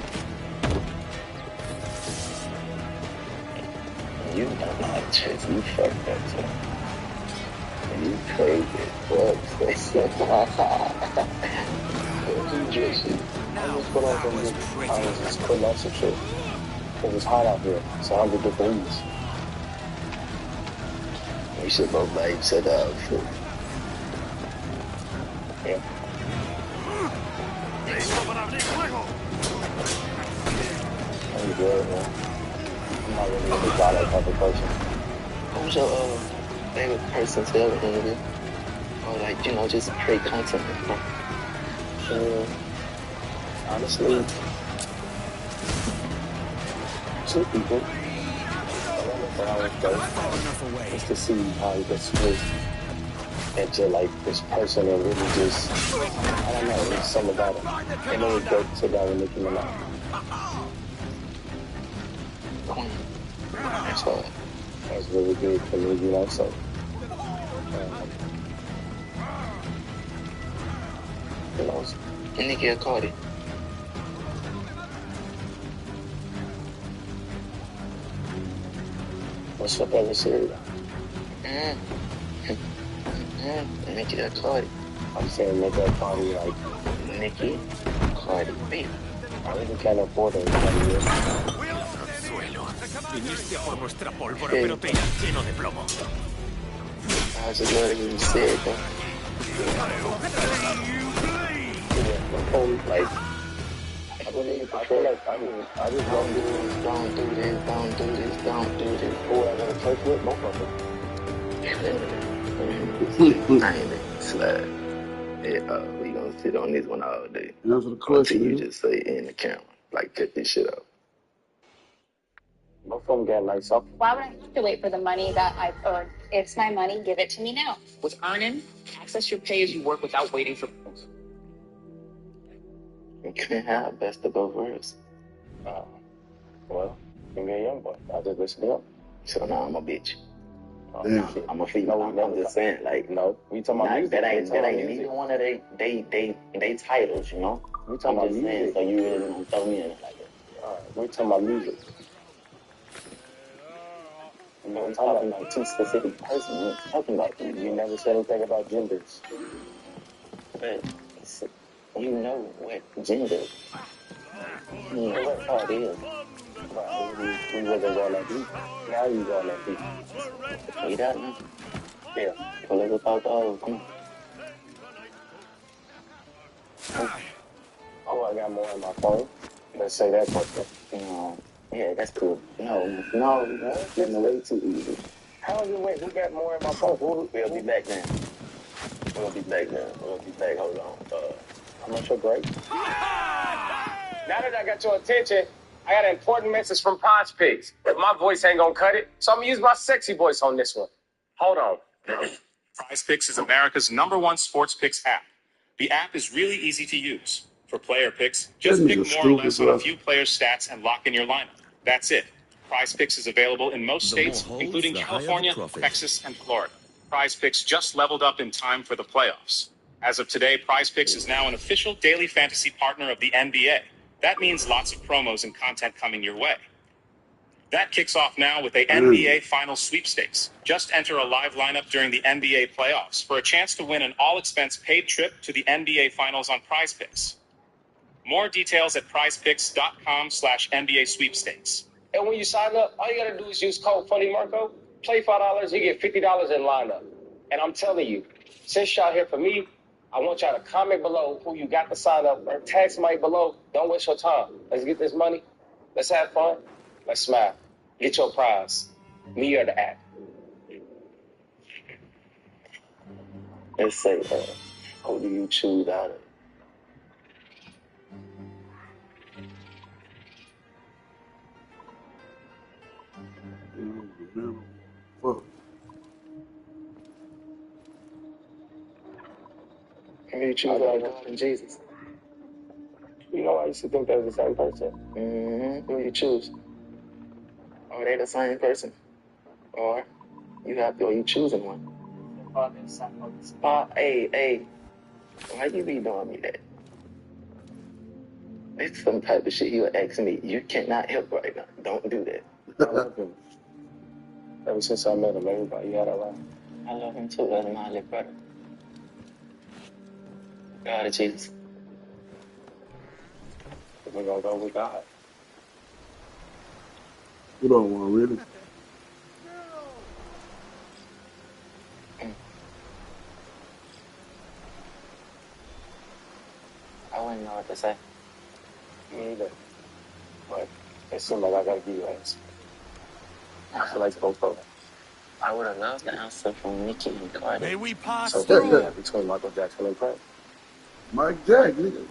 You don't know how to dress. You fucked up, so. You crazy. You dressing. I just put on some I was just putting on some shit. It was hot out here, so 100 degrees. We should both buy each other outfit. Yeah. I'm good, man. I'm not really into that type of person. Who's your favorite person to ever interview? Or like, you know, just create content with? Honestly, two people. when I was there, just to see how he gets split into like this person and really just, I don't know, there's something about him. And then we go sit down with Nicki Minaj. So that was really big for me, you know. So you know, Nicki or Cardi? what's your favorite cereal? Nicki or Cardi? I'm saying Nicki or Cardi, like Nicki, Cardi B. I really can't afford it. Like, Viniste a por nuestra pólvora, pero te irás lleno de plomo. I just love to hear you say it, though. like, I feel like I just love doing this. Don't do this, don't do this, don't do this. Who I gotta church with? Both of them. I ain't letting slide. Yeah, we gonna sit on this one all day. Answer the question. Until you just say in the camera. Like, cut this shit out. Both of them got nice up. Why would I have to wait for the money that I've earned? It's my money. Give it to me now. With Earnin, access your pay as you work without waiting for bills. You can't have best of both worlds. Well, you be a young boy. I just listen to him. So now I'm a bitch. Yeah. I'm a female. I'm just saying, like, No, we talking about music. that ain't neither one of they titles, you know. We talking about I'm just saying, music. so you really gonna throw me in it like that. We talking about music. You know, I'm talking about two specific person. We're talking about you never said anything about genders. but you know what gender. What part is. We wasn't going that deep. Now you going that deep. You got me? Yeah. Pull it about the hole. Come on. Oh, I got more on my phone. Let's say that question. Yeah, that's cool. No, getting way too easy. How you wait? Who got more in my phone? We'll be back now. We'll be back. Hold on. I'm not sure, great. Now that I got your attention, I got an important message from Prize Picks. My voice ain't gonna cut it, so I'm gonna use my sexy voice on this one. Hold on. Prize Picks is America's #1 sports picks app. The app is really easy to use. For player picks, just pick more or less on a few players' stats and lock in your lineup. That's it. Prize Picks is available in most states, including California, Texas, and Florida. Prize Picks just leveled up in time for the playoffs. As of today, Prize Picks is now an official daily fantasy partner of the NBA. That means lots of promos and content coming your way. That kicks off now with a NBA Final Sweepstakes. Just enter a live lineup during the NBA playoffs for a chance to win an all-expense-paid trip to the NBA Finals on Prize Picks. More details at prizepicks.com/NBA sweepstakes. And when you sign up, all you gotta do is use code FUNNYMARCO, play $5, you get $50 in lineup. And I'm telling you, since y'all here for me, I want y'all to comment below who you got to sign up or tag somebody below. Don't waste your time. Let's get this money. Let's have fun. Let's smile. Get your prize. Me or the app. Let's say, who do you choose out of? Fuck. Who do you choose out of God and Jesus? You know, I used to think they was the same person. Who do you choose? Are they the same person? Or you choosing one? Hey, why you be doing me that? It's some type of shit you were asking me. You cannot help right now. Don't do that. I love him. Ever since I met him, everybody had a right. I love him too. That's my little brother. God and Jesus. We're gonna go with God. You don't want really. I wouldn't know what to say. Me either. But it seemed like I gotta give you an answer. I feel like both of them. I would have loved the answer from Nicki and Cardi. May we pass So through? yeah, between Michael Jackson and Prince. Mike Jack, nigga.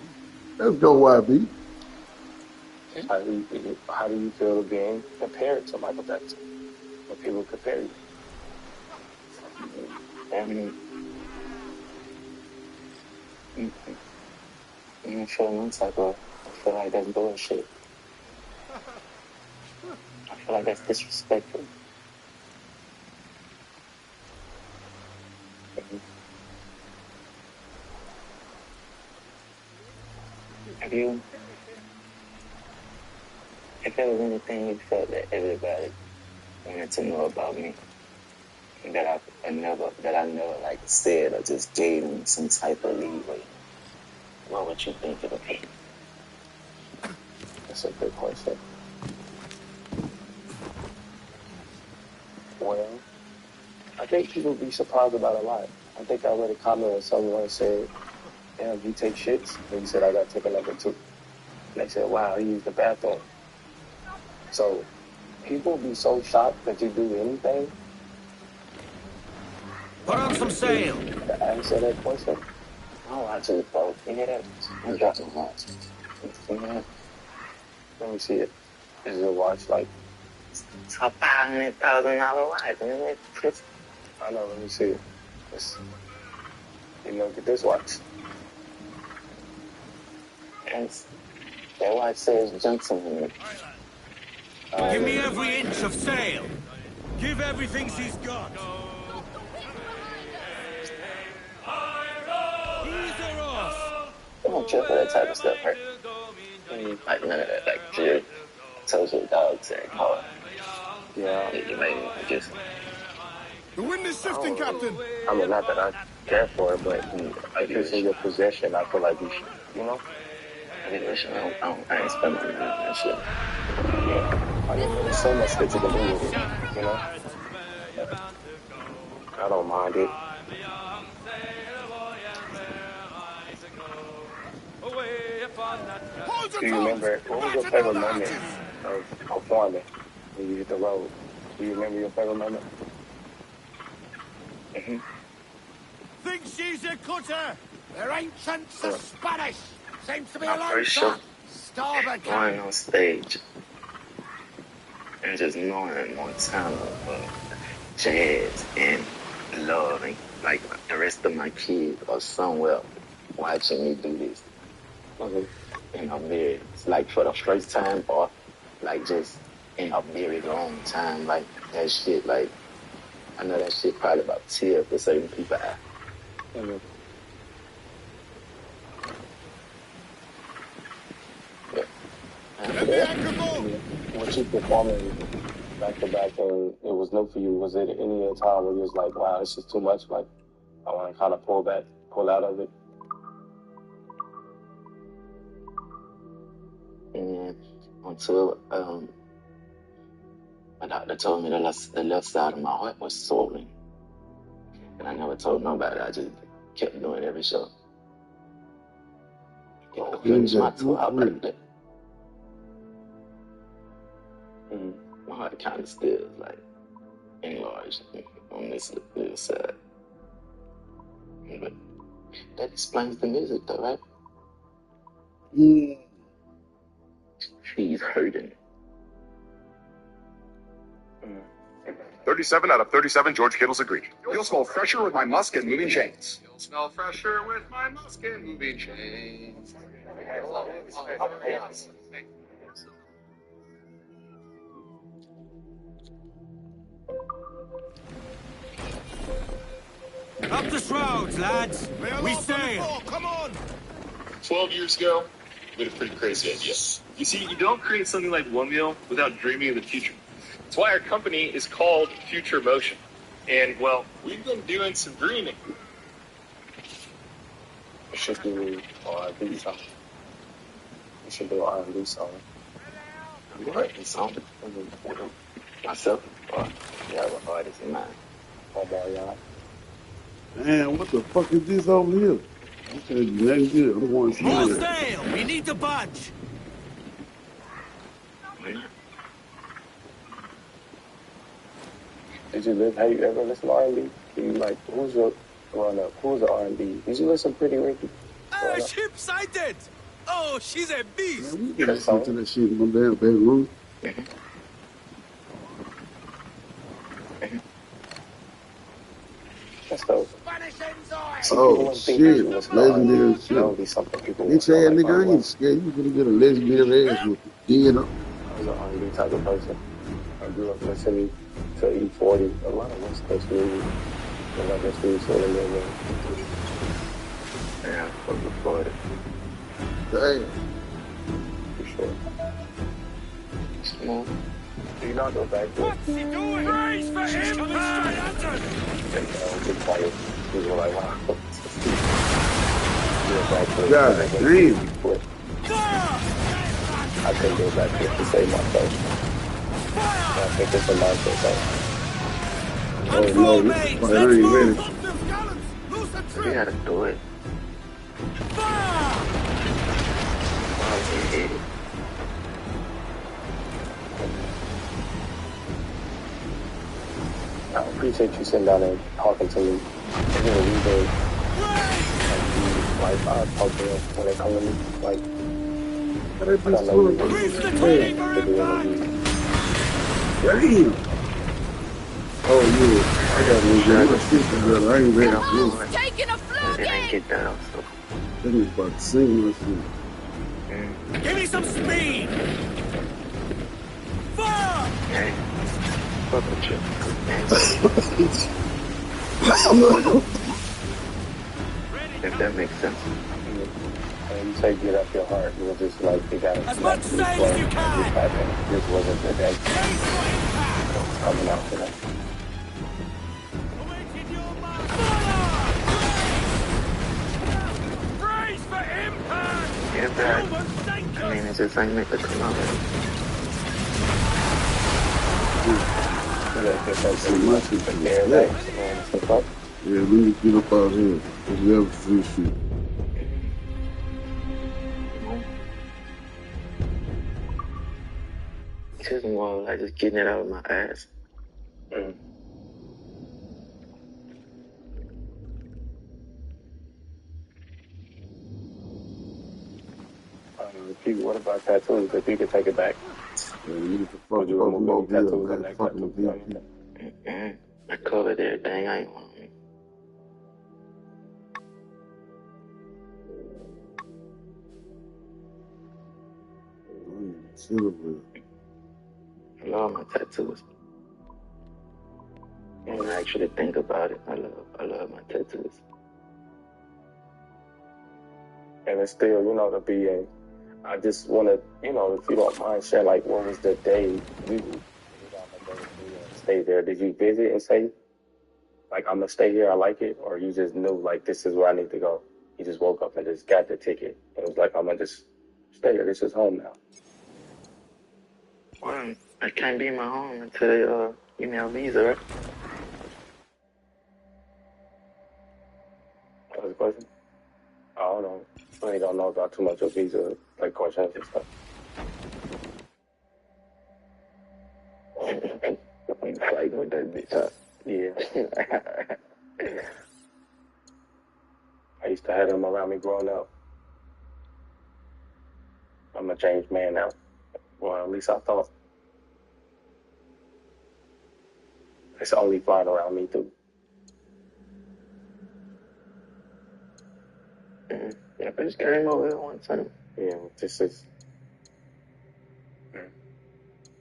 Let's go, YB. How do you feel being compared to Michael Jackson? But people compare you. And you feel no type of, I feel like that's bullshit. I feel like that's disrespectful. If there was anything you felt that everybody wanted to know about me, that I never like said or just gave them some type of leeway, what would you think it would be? That's a good question. Well, I think people be surprised about a lot. I think I read a comment where someone said, damn, he takes shits. And he said, I got to take a number 2. And they said, wow, he used the bathroom. So people be so shocked that you do anything. Put on some sail. The answer that question? Oh, I just thought, you hear that? I got to watch. Let me see it. Is it a watch like? It's a $500,000 watch, isn't it? I know, let me see it. Look at this watch. And that watch says gentleman. Give me every inch of sail. Give everything she's got. Ease her off. I don't care for that type of stuff, right? Like none of that, like pure social dogs and how. Yeah, you may just. The wind is shifting, Captain. I mean, not that I care for it, but if it's in your possession, I feel like you should, you know? I ain't spending money on that shit. Yeah. I mean, there's so much that you can do with it, you know? I don't mind it. Do you remember, what was your favorite moment of performing when you hit the road? Do you remember your favorite moment? Think she's a cutter? Their ancients are Spanish. Seems to be a long Pretty shot. Starboard, going on stage and just knowing Montana jazz and loving, like the rest of my kids are somewhere watching me do this. In a very, like for the first time or like just in a very long time, like that shit, like I know that shit probably about tear for certain people. When you performing back to back and it was new for you, was it any time where you was like, wow, this is too much, like I want to kind of pull out of it? And until my doctor told me the left side of my heart was swollen. And I never told nobody. I just kept doing every show. I finished my tour out like that. My heart kind of still is like enlarged on this little side. But that explains the music though, right? She's hurting. 37 out of 37 George Kittles agree. You'll smell fresher with my musk and moving chains. You'll smell fresher with my musk and moving chains. Up the shrouds, lads. We sail. Come on. 12 years ago, we had a pretty crazy idea. You see, you don't create something like One Meal without dreaming of the future. That's why our company is called Future Motion. And, well, we've been doing some dreaming. We should do R&B song. We should do R&B song. R&B song. Myself, or you have an artist in mind. Y'all. Man, what the fuck is this over here? This is nothing good. I'm going to see More it. sail. We need to budge. Have you ever listened to R&B? Do you like, who's your growing up? Who's the R&B? Did you listen to Pretty Ricky? Ship sighted. Oh, she's a beast. Man, we can listen to that shit in my damn bedroom. That's dope. Spanish ensign! See, people Oh wouldn't think that shit, you was hard. legendary That shit. would be something people would Bitch start ass like, nigga, bro, I ain't what? scared. You gonna get a legendary ass with the dead up. I was an R&B type of person. I grew up listening to E40, a lot of West Coast music. And I guess we sort of live in. Yeah, fuck with Florida. Damn. For sure. Smooth. You not go back to it. What's he doing? Brace for She's coming straight impact! at us! And get quiet. People were like, wow. Yeah, back to it. God damn. Quick. I couldn't go back to it to save myself. I think it's a mindset thing. Oh no, this is fine. I ain't ready. We gotta do it. Oh, yeah. I appreciate you sitting down and talking to me. It's been a reason, like, I talk to them when they come to me. Like, How they I just know told you me? to do interviews. Damn. Oh yeah, I got to get my shit together. I ain't ready for this. Taking a It ain't get that also. That nigga about to sing my shit. Give me some speed! Fire! Okay. Fuck with you. If that makes sense. And you say get up your heart, it was just like, you gotta As much naturally sail flow. as you can! This wasn't the day coming out today. Brace for impact! If that, I mean, it just ain't make the come out. See my shit to the yeah, let me get up out here. Let's never free shit. Just more like just getting it out of my ass. People, what about tattoos? If you could take it back, Yeah, you need to fuck would you up remove no any hill, tattoos or man. neck Fucking tattoos? VP. I covered everything. I ain't want me. I love my tattoos. And I actually think about it. I love my tattoos. And it's still, you know, to be a, I just want to, you know, if you don't mind sharing, like, what was the day you stay there? Did you visit and say, like, I'm going to stay here, I like it? Or you just knew, like, this is where I need to go? You just woke up and just got the ticket. And it was like, I'm going to just stay here. This is home now. Well, I can't be in my home until they give me a visa, right? What was the question? I don't know. I really don't know about too much of visa, like, questions and stuff. Like with that bitch, huh? Yeah. I used to have them around me growing up. I'm a changed man now. Well, at least I thought. It's only flying around me, too. Yeah, I just came over here one time. Yeah, this is.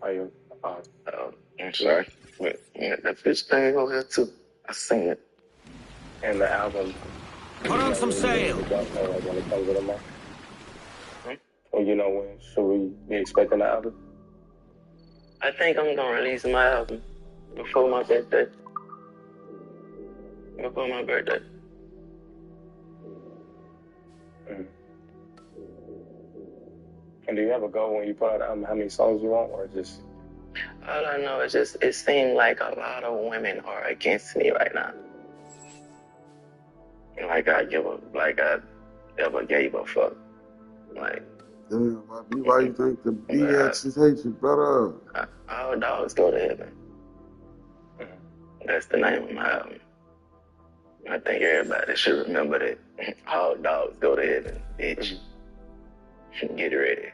Are you? I'm sorry. But yeah, that bitch came over here too. I seen it. And the album. Put on some sail! When it comes to the market. Well, you know, when should we be expecting the album? I think I'm gonna release my album before my birthday. Before my birthday. And do you have a goal when you put out the album, how many songs you want, or just? All I know is just it seems like a lot of women are against me right now. Like I ever gave a fuck. Like. Damn, why you think the BXs hate you, brother? All dogs go to heaven. That's the name of my album. I think everybody should remember that. All dogs go to heaven, bitch. Get ready.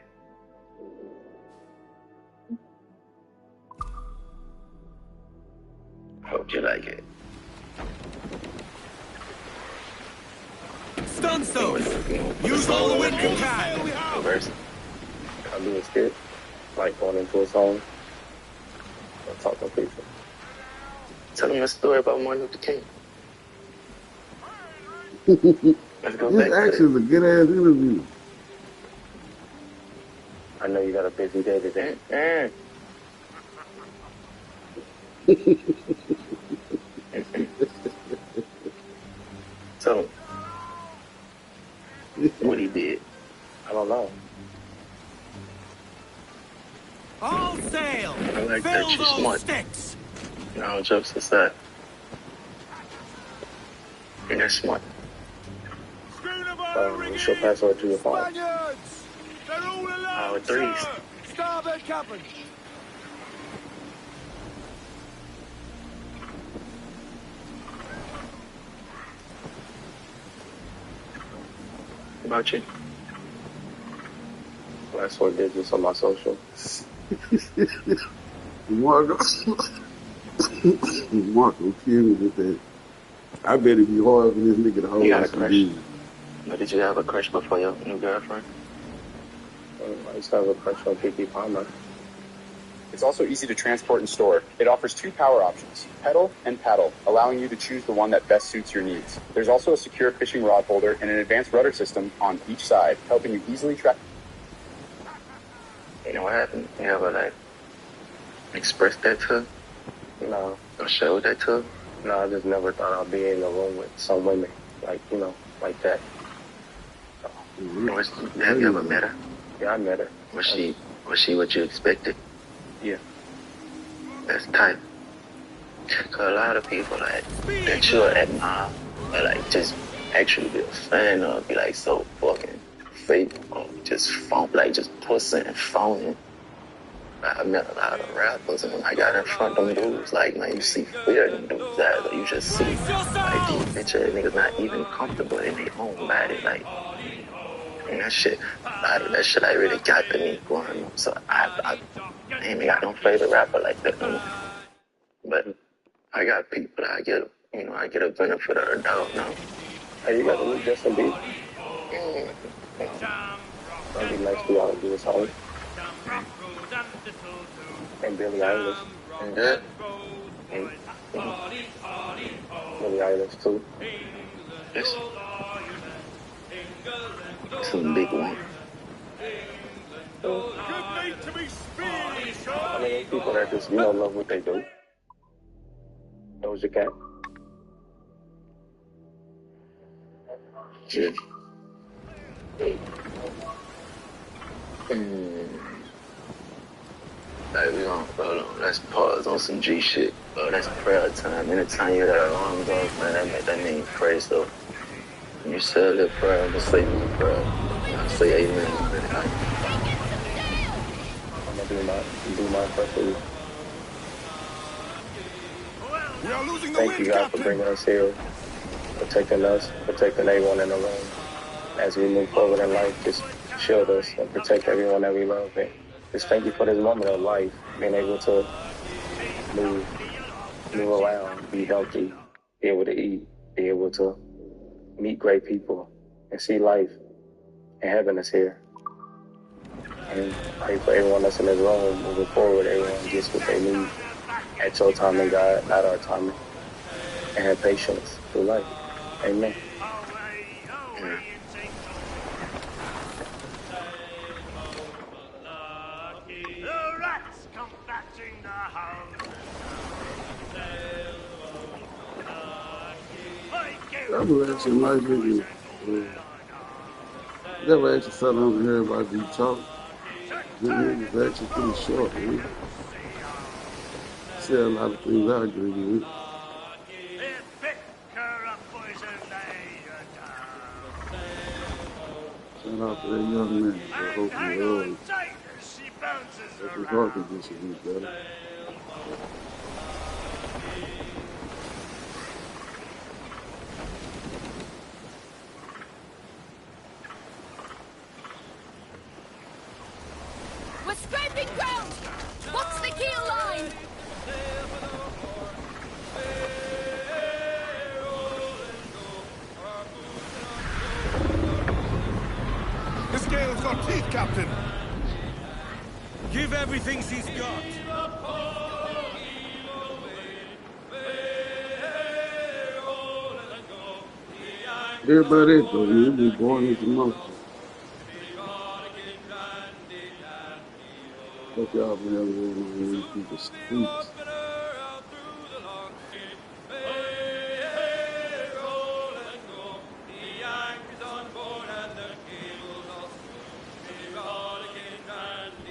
Hope you like it. done so. Use all the wind you can. Reverse. I'll do a skit, like going into a song, or talking to people. Tell them a story about Martin Luther King. Let's go This back to actually is a good ass interview. I know you got a busy day today. Tell him what he did. I don't know. All sail. I like that Fill you're those smart. sticks. No jokes aside. You're smart. What's your password to your phone? Spaniards! They're all alone, Our threes. sir. Starboard cabin. What about you? Last 4 digits on my social. Marco kill me with that. I bet it'd be hard for this nigga to hold You got a us from crush? being. But did you have a crush before your new girlfriend? I used to have a crush on Kiki Palmer. It's also easy to transport and store. It offers 2 power options, pedal and paddle, allowing you to choose the one that best suits your needs. There's also a secure fishing rod holder and an advanced rudder system on each side, helping you easily track. You know what happened? You ever like expressed that to her? No. Or showed that to her? No, I just never thought I'd be in a room with some women, like, you know, like that. Have you ever met her? Yeah, I met her. Was she what you expected? Yeah. That's tight. Cause a lot of people like that you'll admire or like just actually be a fan of, be like so fucking fake or just just pussy and phony. I met a lot of rappers, and when I got in front of them dudes, like, man, you see fear in them dudes' eyes, or you just see, like, these bitch niggas not even comfortable in their own body, like, and that shit, that shit, like, really got to me growing up, so I ain't got no favorite rapper like that no more. But I got people I get a benefit of the doubt now. Hey, you got to meet Justin Bieber. That'd be nice for y'all to do a song. And Billie Eilish. And that? And Billie Eilish, too. It's a big one. I mean, there's people that just, love what they do. Doja Cat. Yeah. Like, we gon' hold on, let's pause on some G shit. That's prayer time. Anytime you got a long off, man, that means pray. So when you say a little prayer, I'm gonna say a prayer. I'll say amen. I'm gonna do my prayer for you. We are losing the Thank wind, you, God, Captain. for bringing us here, protecting us, protecting everyone in the room. As we move forward in life, just shield us and protect everyone that we love. And just thank you for this moment of life, being able to move around, be healthy, be able to eat, be able to meet great people, and see life. And heaven is here. And pray for everyone that's in this room moving forward. Everyone gets what they need at your timing, God, not our timing. And have patience through life. Amen. Yeah. The rats come batching the house. That was actually a nice video. That was actually something over here about the talk. It was actually pretty short, man. Said a lot of things I agree with. Shout out to that young man. I hope his heart condition gets better. We're scraping ground! What's the keel line? our teeth, Captain. Give everything she's got. Everybody though, you've been born as a motherfucker. Fuck y'all been having going on in these people's streets.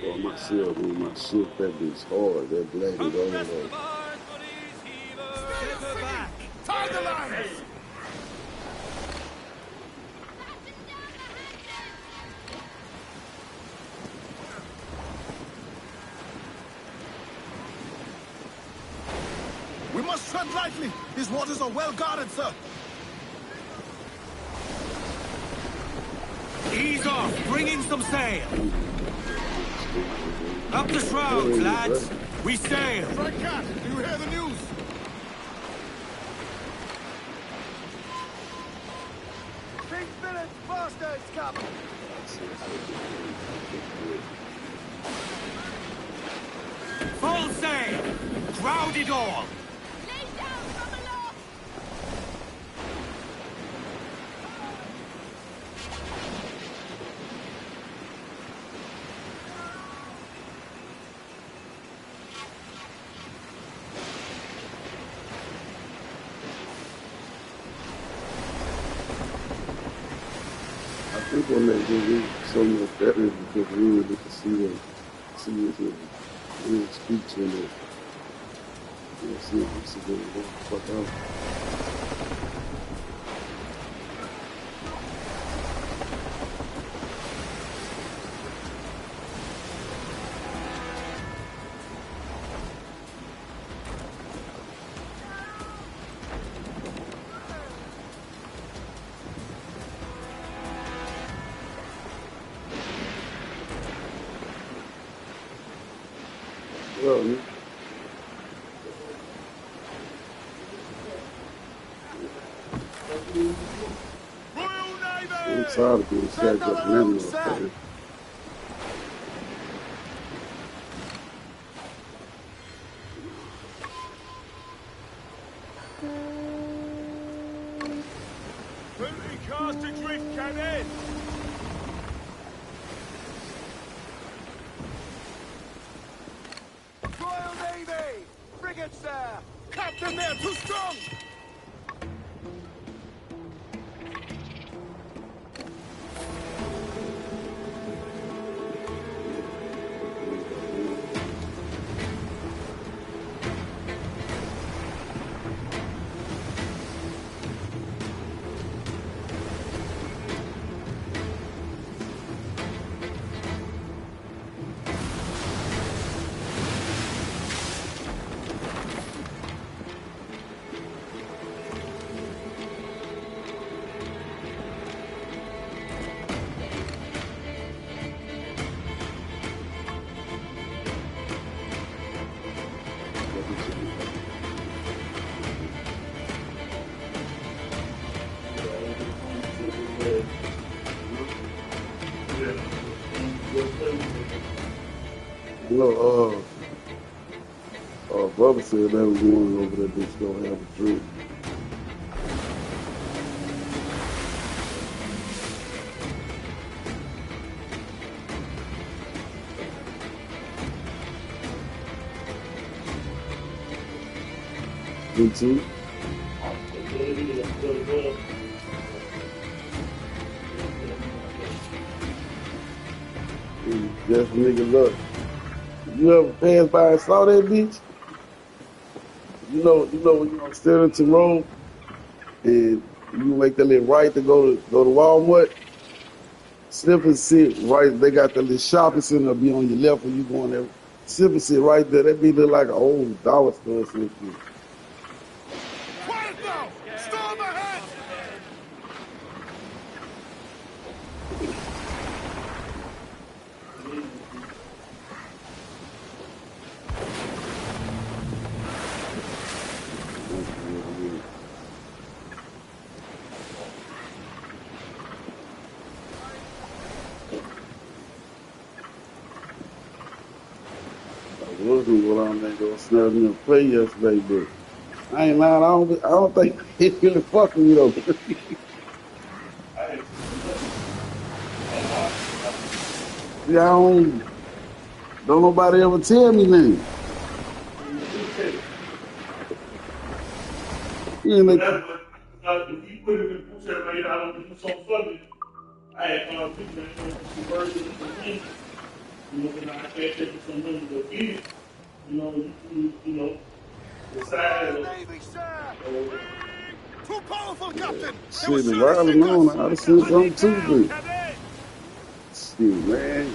Boy, my shit, man, my shit, that bitch hard. That black and gold though. Tie the lines! We must tread lightly. These waters are well guarded, sir. Ease off. Bring in some sail. Up the shrouds, lads. We sail. Frank Cat, do you hear the news? Big village bastards, Captain. Full sail. Crowd it all. I think what makes it so much better is because we really get to see it real speech in it. You know, see it, it's a good one. Fuck out. Well, man. I'm tired of being stacked up in that motherfucker. Plenty cars to drink, Captain. Royal Navy! Frigates there! Captain, they're too strong! You know, brother said they was going over there bitch go have a drink. Me too. Just nigga look. You ever passed by and saw that bitch? You know when you on Sterlington Road and you make that little right to go to Walmart, slip and sit right. They got that little shopping center be on your left when you going there. Slip and sit right there. That be look like an old dollar store or something. Quiet now! Storm ahead! was gonna go down there and go snap me and play yesterday, but I ain't lying. I don't think he really fuck with me though. See, don't nobody ever tell me nothing. You ain't like, if you put it in the group chat later, I don't do something funny. I had people that some birds and some things. You know, and I can't take some money to feed it. You know, you know, the size of Too powerful, Captain! shit, the Riley known, I'd have seen something too, but shit, man.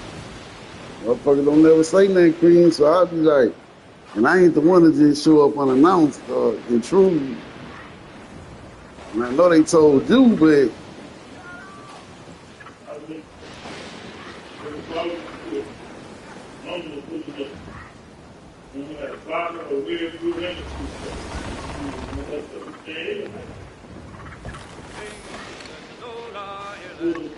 Motherfuckers don't never say nothing, Cream, so I'll be like, and I ain't the one to just show up unannounced, intrude. And I know they told you, but that interview.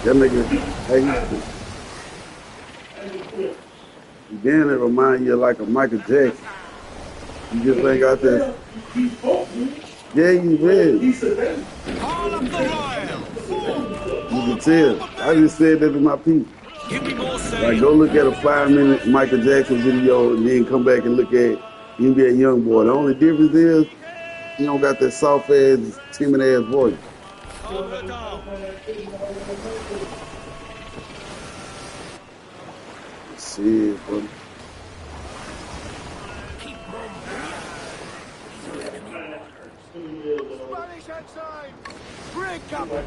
That nigga, hey, again, it remind you of like a Michael Jackson. You just ain't got that. Yeah, you read. You can tell. I just said that to my people. Like, go look at a 5-minute Michael Jackson video and then come back and look at NBA Youngboy. The only difference is he don't got that soft ass, timid ass voice. Shit, buddy. Spanish outside! Break, Captain!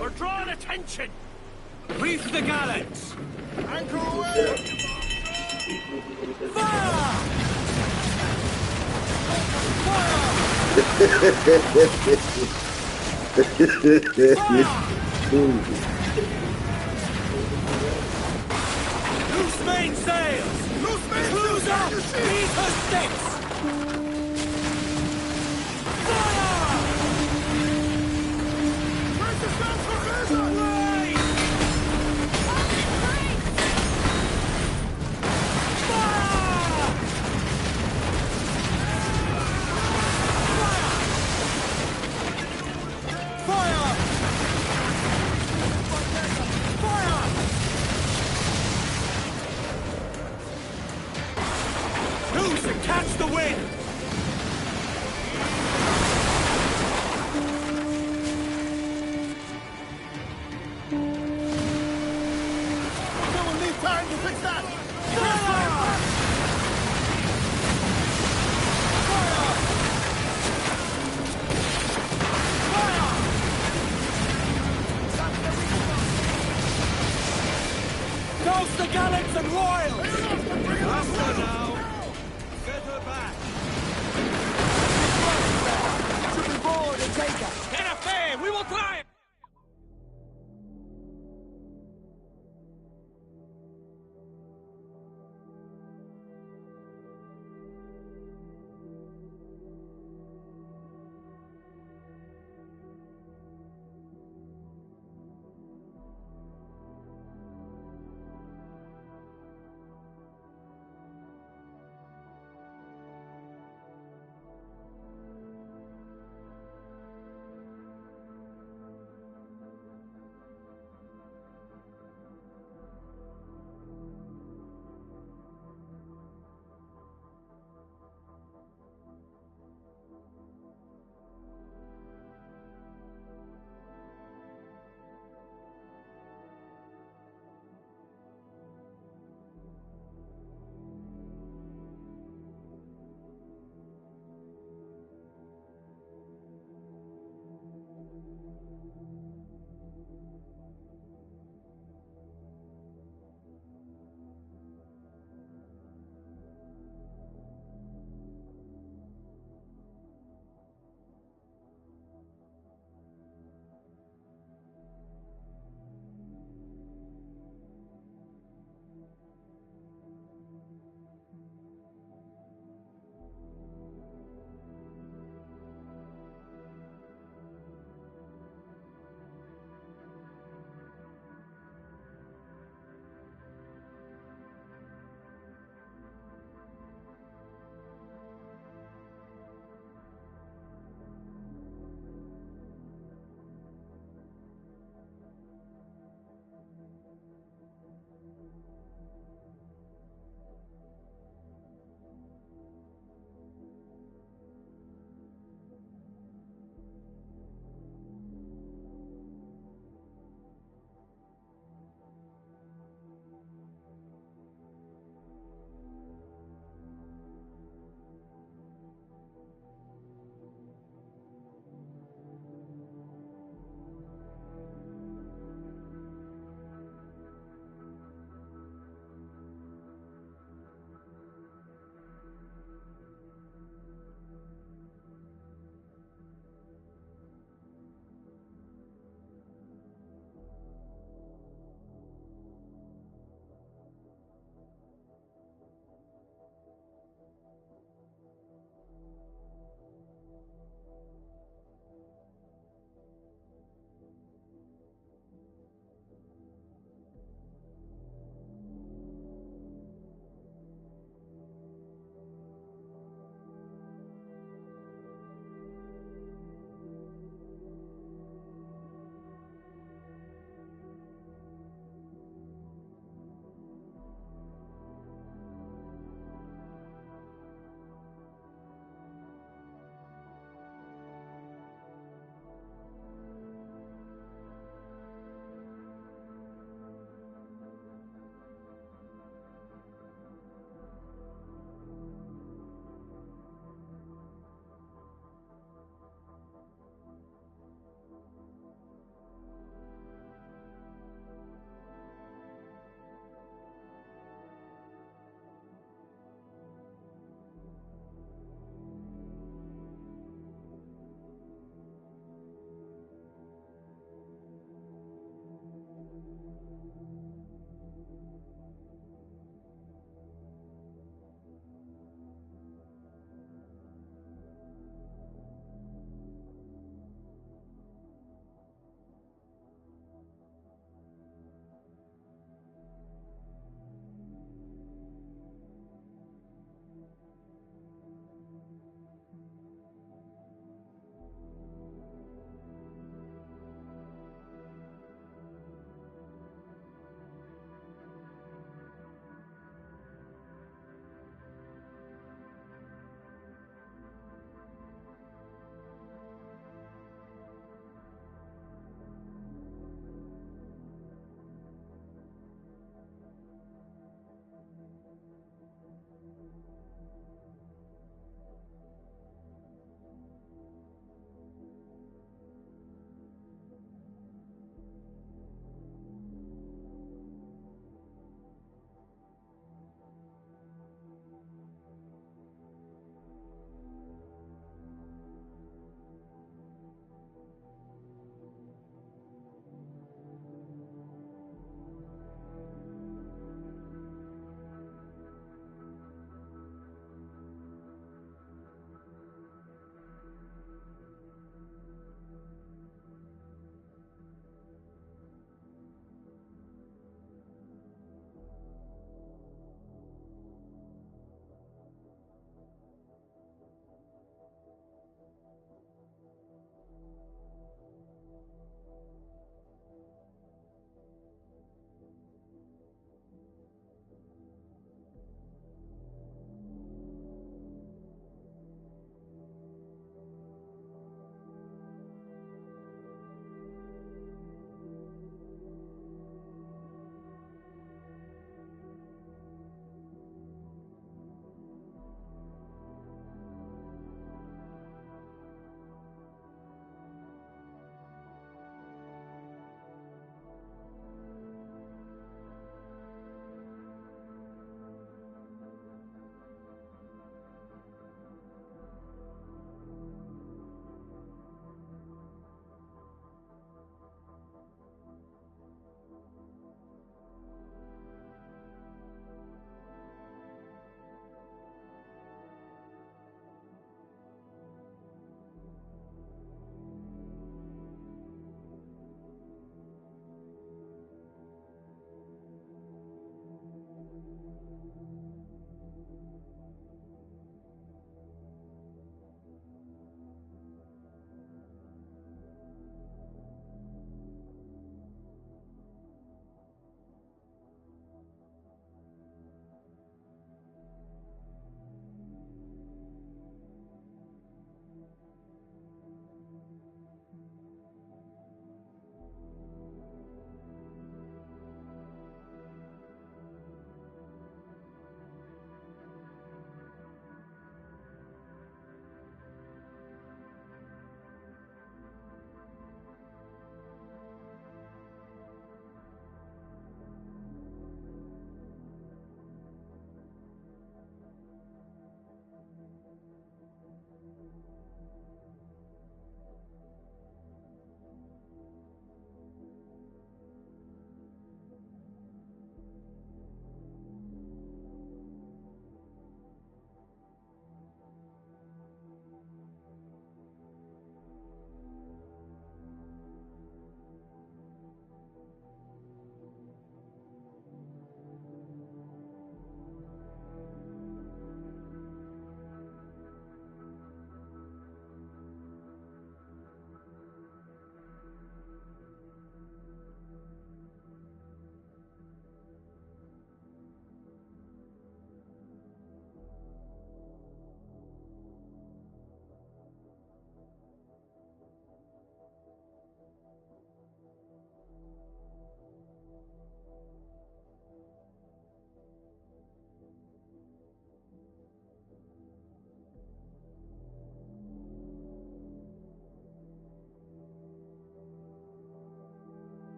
We're drawing attention! Reef the gallants! Anchor away! Fire! Loose mainsails! Loose mainsails! Cruiser! Beat her sticks! Catch the wind! No one need time to fix that! Fire! Fire! Fire! Douse the gallants and royals!